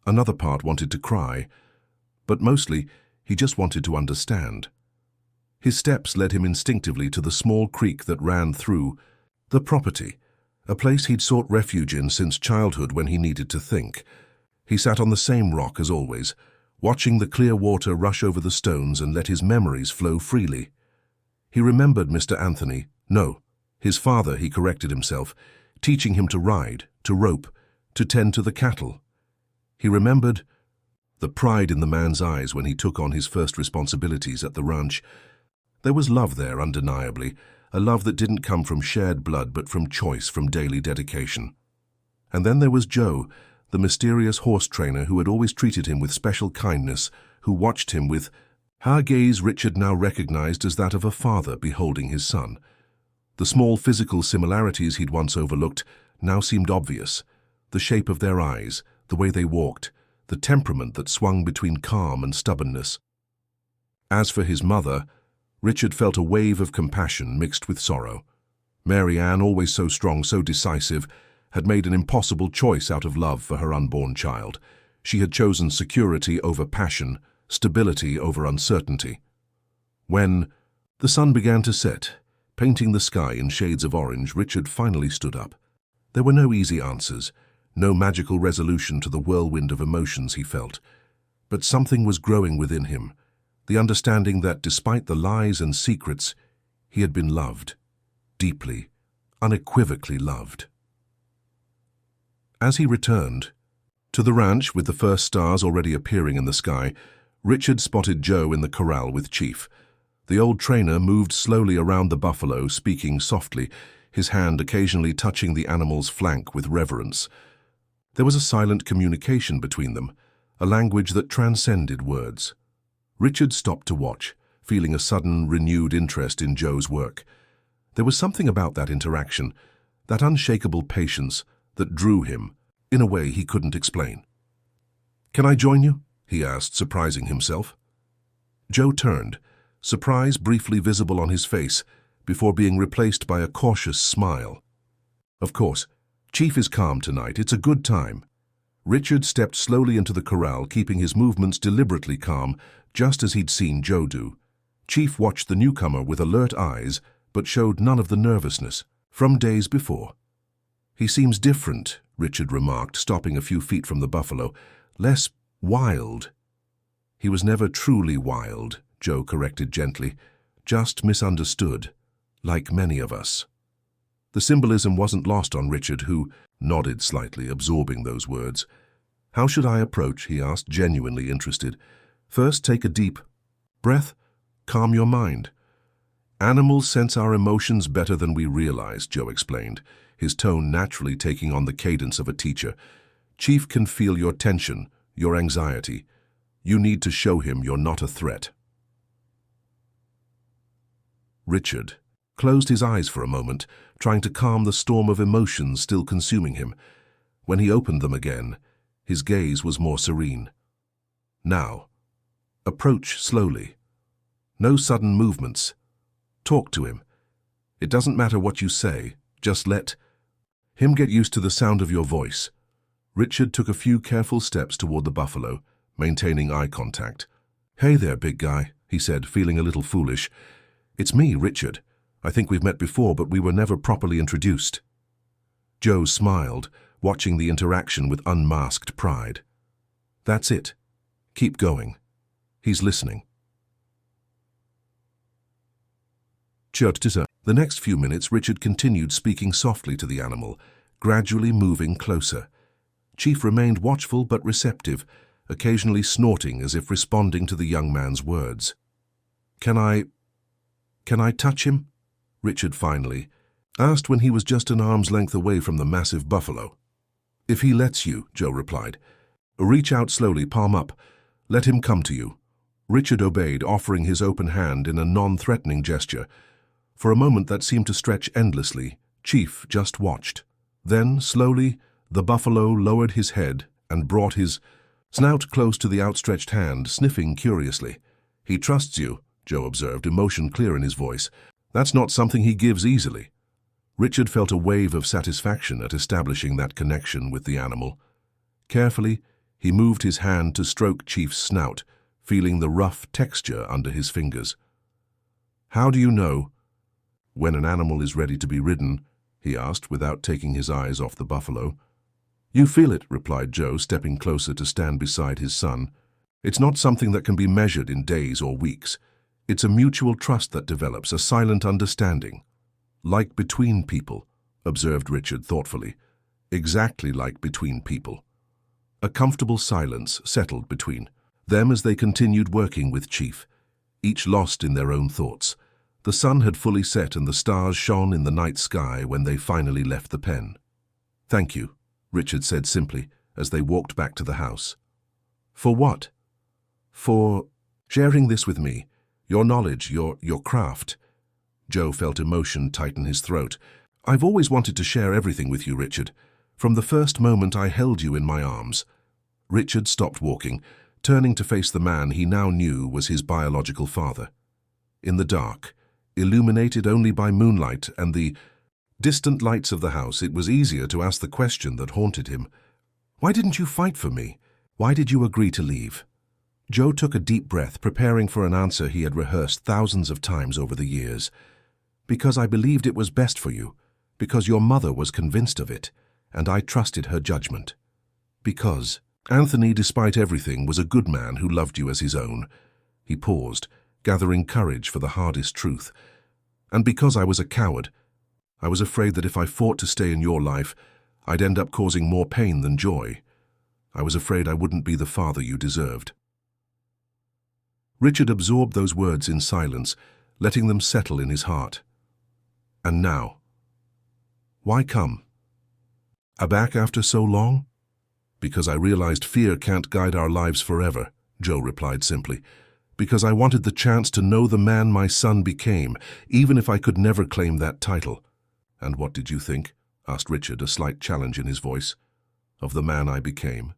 another part wanted to cry, but mostly he just wanted to understand. His steps led him instinctively to the small creek that ran through the property, a place he'd sought refuge in since childhood when he needed to think. He sat on the same rock as always, watching the clear water rush over the stones and let his memories flow freely. He remembered Mr. Anthony. No, his father, he corrected himself, teaching him to ride, to rope, to tend to the cattle. He remembered the pride in the man's eyes when he took on his first responsibilities at the ranch. There was love there, undeniably, a love that didn't come from shared blood but from choice, from daily dedication. And then there was Joe, the mysterious horse trainer who had always treated him with special kindness, who watched him with her gaze Richard now recognized as that of a father beholding his son. The small physical similarities he'd once overlooked now seemed obvious. The shape of their eyes, the way they walked, the temperament that swung between calm and stubbornness. As for his mother, Richard felt a wave of compassion mixed with sorrow. Mary Ann, always so strong, so decisive, had made an impossible choice out of love for her unborn child. She had chosen security over passion, stability over uncertainty. When the sun began to set, painting the sky in shades of orange, Richard finally stood up. There were no easy answers, no magical resolution to the whirlwind of emotions he felt. But something was growing within him, the understanding that despite the lies and secrets, he had been loved, deeply, unequivocally loved. As he returned to the ranch with the first stars already appearing in the sky, Richard spotted Joe in the corral with Chief. The old trainer moved slowly around the buffalo, speaking softly, his hand occasionally touching the animal's flank with reverence. There was a silent communication between them, a language that transcended words. Richard stopped to watch, feeling a sudden, renewed interest in Joe's work. There was something about that interaction, that unshakable patience, that drew him, in a way he couldn't explain. "Can I join you?" he asked, surprising himself. Joe turned, surprise briefly visible on his face, before being replaced by a cautious smile. "Of course. Chief is calm tonight. It's a good time." Richard stepped slowly into the corral, keeping his movements deliberately calm, just as he'd seen Joe do. Chief watched the newcomer with alert eyes, but showed none of the nervousness from days before. "He seems different," Richard remarked, stopping a few feet from the buffalo. "Less wild." "He was never truly wild," Joe corrected gently. "Just misunderstood, like many of us." The symbolism wasn't lost on Richard, who nodded slightly, absorbing those words. "How should I approach?" he asked, genuinely interested. "First, take a deep breath. Calm your mind." "Animals sense our emotions better than we realize," Joe explained, his tone naturally taking on the cadence of a teacher. "Chief can feel your tension, your anxiety. You need to show him you're not a threat." Richard closed his eyes for a moment, trying to calm the storm of emotions still consuming him. When he opened them again, his gaze was more serene. "Now, approach slowly. No sudden movements. Talk to him. It doesn't matter what you say, just let him get used to the sound of your voice." Richard took a few careful steps toward the buffalo, maintaining eye contact. "Hey there, big guy," he said, feeling a little foolish. "It's me, Richard. I think we've met before, but we were never properly introduced." Joe smiled, watching the interaction with unmasked pride. "That's it. Keep going. He's listening." The next few minutes, Richard continued speaking softly to the animal, gradually moving closer. Chief remained watchful but receptive, occasionally snorting as if responding to the young man's words. Can I touch him?" Richard finally asked when he was just an arm's length away from the massive buffalo. "If he lets you," Joe replied. "Reach out slowly, palm up. Let him come to you." Richard obeyed, offering his open hand in a non-threatening gesture. For a moment that seemed to stretch endlessly, Chief just watched. Then, slowly, the buffalo lowered his head and brought his snout close to the outstretched hand, sniffing curiously. "He trusts you," Joe observed, emotion clear in his voice. "That's not something he gives easily." Richard felt a wave of satisfaction at establishing that connection with the animal. Carefully, he moved his hand to stroke Chief's snout, feeling the rough texture under his fingers. "How do you know when an animal is ready to be ridden?" he asked, without taking his eyes off the buffalo. "You feel it," replied Joe, stepping closer to stand beside his son. "It's not something that can be measured in days or weeks. It's a mutual trust that develops, a silent understanding. Like between people, observed Richard thoughtfully. Exactly like between people. A comfortable silence settled between them as they continued working with Chief, each lost in their own thoughts. The sun had fully set and the stars shone in the night sky when they finally left the pen. "Thank you," Richard said simply as they walked back to the house. "For what?" "For sharing this with me. Your knowledge, your craft." Joe felt emotion tighten his throat. "I've always wanted to share everything with you, Richard. From the first moment I held you in my arms." Richard stopped walking, turning to face the man he now knew was his biological father. In the dark, illuminated only by moonlight and the distant lights of the house, it was easier to ask the question that haunted him. "Why didn't you fight for me? Why did you agree to leave?" Joe took a deep breath, preparing for an answer he had rehearsed thousands of times over the years. "Because I believed it was best for you. Because your mother was convinced of it, and I trusted her judgment. Because Anthony, despite everything, was a good man who loved you as his own." He paused, gathering courage for the hardest truth. "And because I was a coward. I was afraid that if I fought to stay in your life, I'd end up causing more pain than joy. I was afraid I wouldn't be the father you deserved." Richard absorbed those words in silence, letting them settle in his heart. "And now? Why come? Aback after so long?" "Because I realized fear can't guide our lives forever," Joe replied simply. "Because I wanted the chance to know the man my son became, even if I could never claim that title." "And what did you think?" asked Richard, a slight challenge in his voice. "Of the man I became?"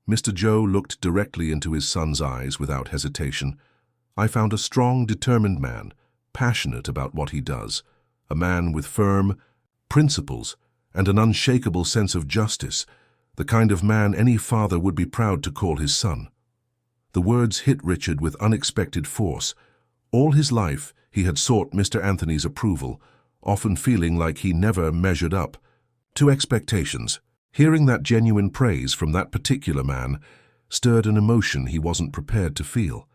Mr. Joe looked directly into his son's eyes without hesitation. "I found a strong, determined man, passionate about what he does, a man with firm principles and an unshakable sense of justice, the kind of man any father would be proud to call his son." The words hit Richard with unexpected force. All his life he had sought Mr. Anthony's approval, often feeling like he never measured up to expectations. Hearing that genuine praise from that particular man stirred an emotion he wasn't prepared to feel.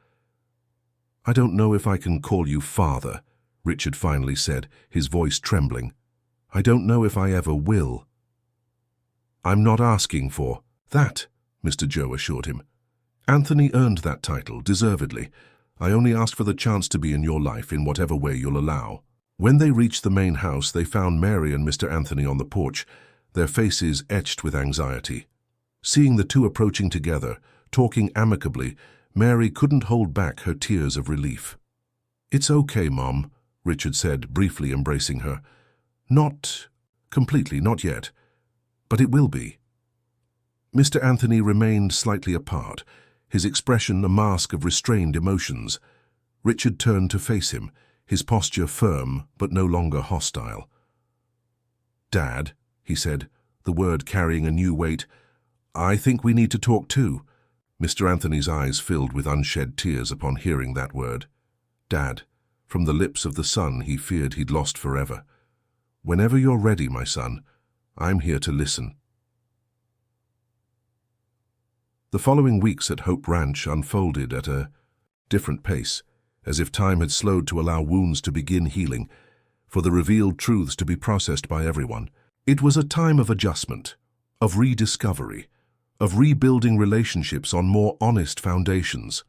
"I don't know if I can call you father," Richard finally said, his voice trembling. "I don't know if I ever will." "I'm not asking for that," Mr. Joe assured him. "Anthony earned that title, deservedly. I only ask for the chance to be in your life in whatever way you'll allow." When they reached the main house, they found Mary and Mr. Anthony on the porch, their faces etched with anxiety. Seeing the two approaching together, talking amicably, Mary couldn't hold back her tears of relief. "It's okay, Mom," Richard said, briefly embracing her. "Not completely, not yet. But it will be." Mr. Anthony remained slightly apart, his expression a mask of restrained emotions. Richard turned to face him, his posture firm but no longer hostile. "Dad," he said, the word carrying a new weight, "I think we need to talk too." Mr. Anthony's eyes filled with unshed tears upon hearing that word. "Dad," from the lips of the son he feared he'd lost forever. "Whenever you're ready, my son, I'm here to listen." The following weeks at Hope Ranch unfolded at a different pace, as if time had slowed to allow wounds to begin healing, for the revealed truths to be processed by everyone. It was a time of adjustment, of rediscovery, of rebuilding relationships on more honest foundations.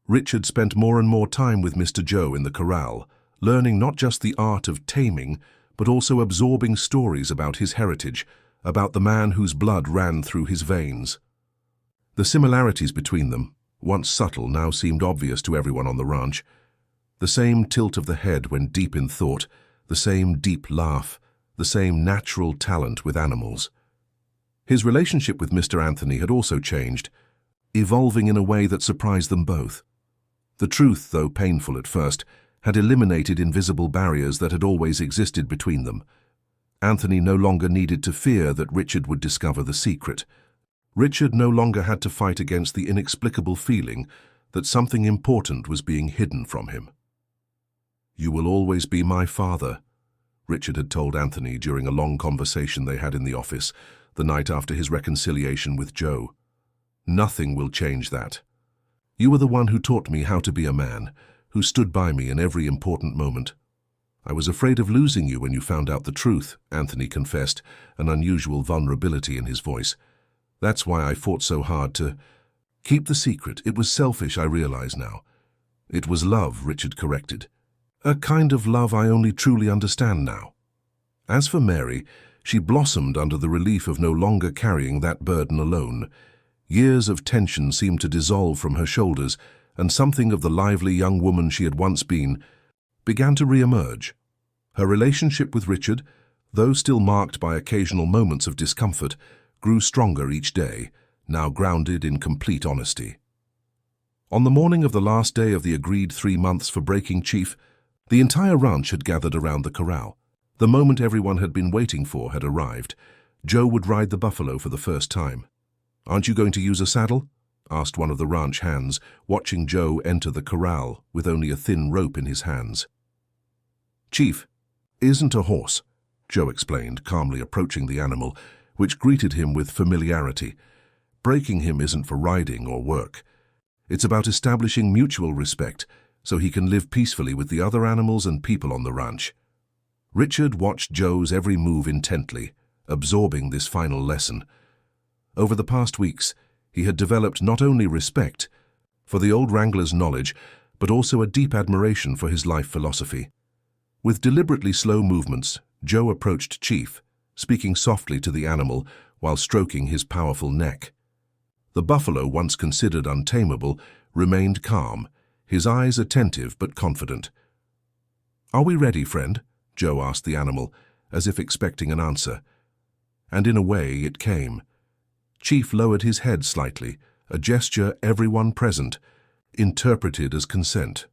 Richard spent more and more time with Mr. Joe in the corral, learning not just the art of taming, but also absorbing stories about his heritage, about the man whose blood ran through his veins. The similarities between them, once subtle, now seemed obvious to everyone on the ranch. The same tilt of the head when deep in thought, the same deep laugh, the same natural talent with animals. His relationship with Mr. Anthony had also changed, evolving in a way that surprised them both. The truth, though painful at first, had eliminated invisible barriers that had always existed between them. Anthony no longer needed to fear that Richard would discover the secret. Richard no longer had to fight against the inexplicable feeling that something important was being hidden from him. "You will always be my father," Richard had told Anthony during a long conversation they had in the office, the night after his reconciliation with Joe. "Nothing will change that. You were the one who taught me how to be a man, who stood by me in every important moment. I was afraid of losing you when you found out the truth, Anthony confessed, an unusual vulnerability in his voice. That's why I fought so hard to keep the secret. It was selfish, I realize now. It was love, Richard corrected. A kind of love I only truly understand now. As for Mary, she blossomed under the relief of no longer carrying that burden alone. Years of tension seemed to dissolve from her shoulders, and something of the lively young woman she had once been began to re-emerge. Her relationship with Richard, though still marked by occasional moments of discomfort, grew stronger each day, now grounded in complete honesty. On the morning of the last day of the agreed 3 months for breaking chief, the entire ranch had gathered around the corral. The moment everyone had been waiting for had arrived. Joe would ride the buffalo for the first time. "Aren't you going to use a saddle?" asked one of the ranch hands, watching Joe enter the corral with only a thin rope in his hands. "Chief isn't a horse," Joe explained, calmly approaching the animal, which greeted him with familiarity. "Breaking him isn't for riding or work. It's about establishing mutual respect so he can live peacefully with the other animals and people on the ranch." Richard watched Joe's every move intently, absorbing this final lesson. Over the past weeks, he had developed not only respect for the old wrangler's knowledge, but also a deep admiration for his life philosophy. With deliberately slow movements, Joe approached Chief, speaking softly to the animal while stroking his powerful neck. The buffalo, once considered untamable, remained calm, his eyes attentive but confident. "Are we ready, friend?" Joe asked the animal, as if expecting an answer. And in a way, it came. Chief lowered his head slightly, a gesture everyone present interpreted as consent.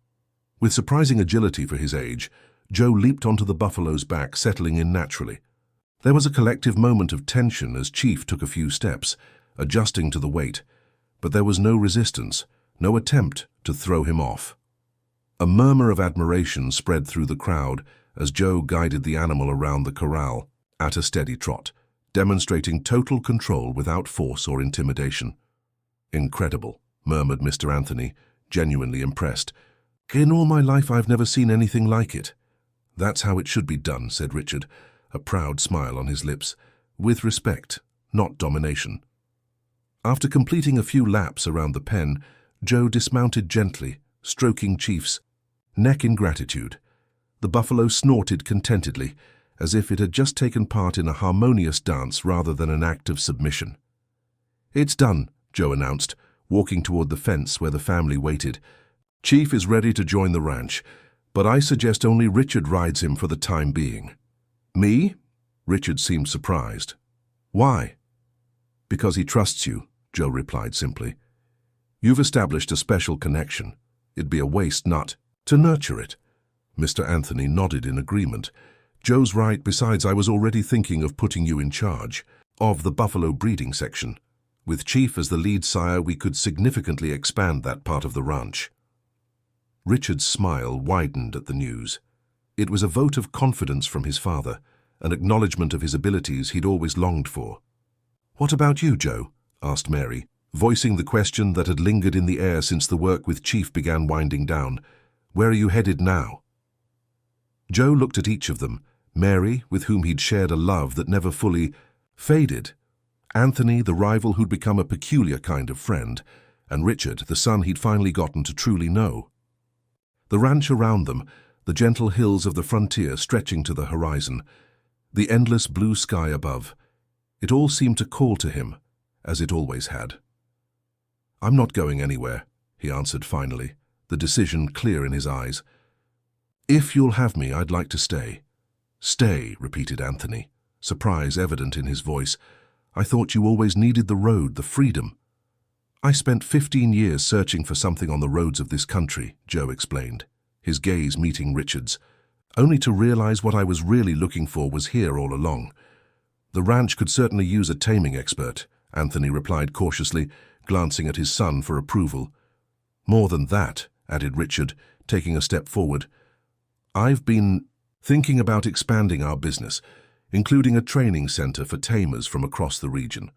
With surprising agility for his age, Joe leaped onto the buffalo's back, settling in naturally. There was a collective moment of tension as Chief took a few steps, adjusting to the weight, but there was no resistance, no attempt to throw him off. A murmur of admiration spread through the crowd as Joe guided the animal around the corral at a steady trot, demonstrating total control without force or intimidation. "Incredible," murmured Mr. Anthony, genuinely impressed. "In all my life I've never seen anything like it." "That's how it should be done," said Richard, a proud smile on his lips, "with respect, not domination." After completing a few laps around the pen, Joe dismounted gently, stroking Chief's neck in gratitude. The buffalo snorted contentedly, as if it had just taken part in a harmonious dance rather than an act of submission. "It's done," Joe announced, walking toward the fence where the family waited. "Chief is ready to join the ranch, but I suggest only Richard rides him for the time being." "Me?" Richard seemed surprised. "Why?" "Because he trusts you," Joe replied simply. "You've established a special connection. It'd be a waste not to nurture it." Mr. Anthony nodded in agreement. "Joe's right. Besides, I was already thinking of putting you in charge of the buffalo breeding section. With Chief as the lead sire, we could significantly expand that part of the ranch." Richard's smile widened at the news. It was a vote of confidence from his father, an acknowledgement of his abilities he'd always longed for. "What about you, Joe?" asked Mary, voicing the question that had lingered in the air since the work with Chief began winding down. "Where are you headed now?" Joe looked at each of them, Mary, with whom he'd shared a love that never fully faded, Anthony, the rival who'd become a peculiar kind of friend, and Richard, the son he'd finally gotten to truly know. The ranch around them, the gentle hills of the frontier stretching to the horizon, the endless blue sky above, it all seemed to call to him, as it always had. "I'm not going anywhere," he answered finally, the decision clear in his eyes. "If you'll have me, I'd like to stay." "Stay," repeated Anthony, surprise evident in his voice. "I thought you always needed the road, the freedom." "I spent 15 years searching for something on the roads of this country," Joe explained, his gaze meeting Richard's, "only to realize what I was really looking for was here all along." "The ranch could certainly use a taming expert," Anthony replied cautiously, glancing at his son for approval. "More than that," added Richard, taking a step forward. "I've been thinking about expanding our business, including a training center for tamers from across the region.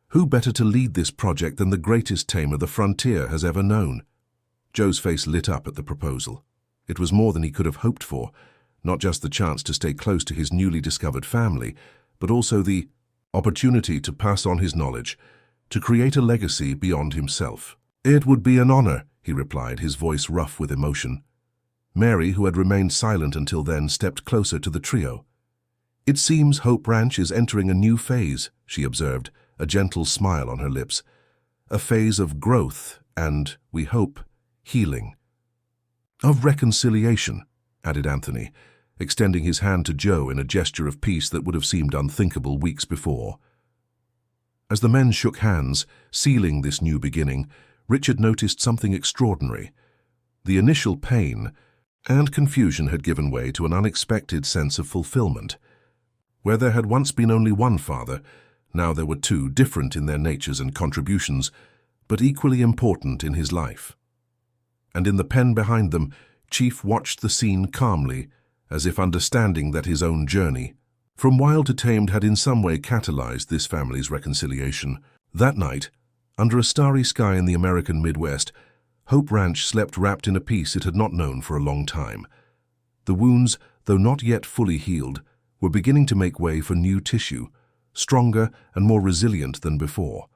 Who better to lead this project than the greatest tamer the frontier has ever known?" Joe's face lit up at the proposal. It was more than he could have hoped for, not just the chance to stay close to his newly discovered family, but also the opportunity to pass on his knowledge, to create a legacy beyond himself. "It would be an honor," he replied, his voice rough with emotion. Mary, who had remained silent until then, stepped closer to the trio. "It seems Hope Ranch is entering a new phase," she observed, a gentle smile on her lips. "A phase of growth and, we hope, healing." "Of reconciliation," added Anthony, extending his hand to Joe in a gesture of peace that would have seemed unthinkable weeks before. As the men shook hands, sealing this new beginning, Richard noticed something extraordinary. The initial pain and confusion had given way to an unexpected sense of fulfillment. Where there had once been only one father, now there were two, different in their natures and contributions, but equally important in his life. And in the pen behind them, Chief watched the scene calmly, as if understanding that his own journey, from wild to tamed, had in some way catalyzed this family's reconciliation. That night, under a starry sky in the American Midwest, Hope Ranch slept wrapped in a peace it had not known for a long time. The wounds, though not yet fully healed, were beginning to make way for new tissue, stronger and more resilient than before.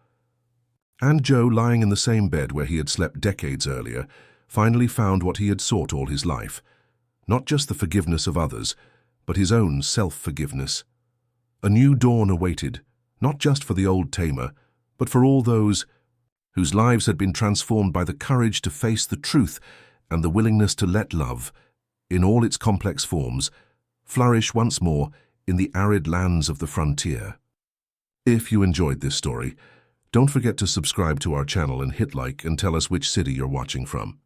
And Joe, lying in the same bed where he had slept decades earlier, finally found what he had sought all his life. Not just the forgiveness of others, but his own self-forgiveness. A new dawn awaited, not just for the old Tamer, but for all those whose lives had been transformed by the courage to face the truth and the willingness to let love, in all its complex forms, flourish once more in the arid lands of the frontier. If you enjoyed this story, don't forget to subscribe to our channel and hit like and tell us which city you're watching from.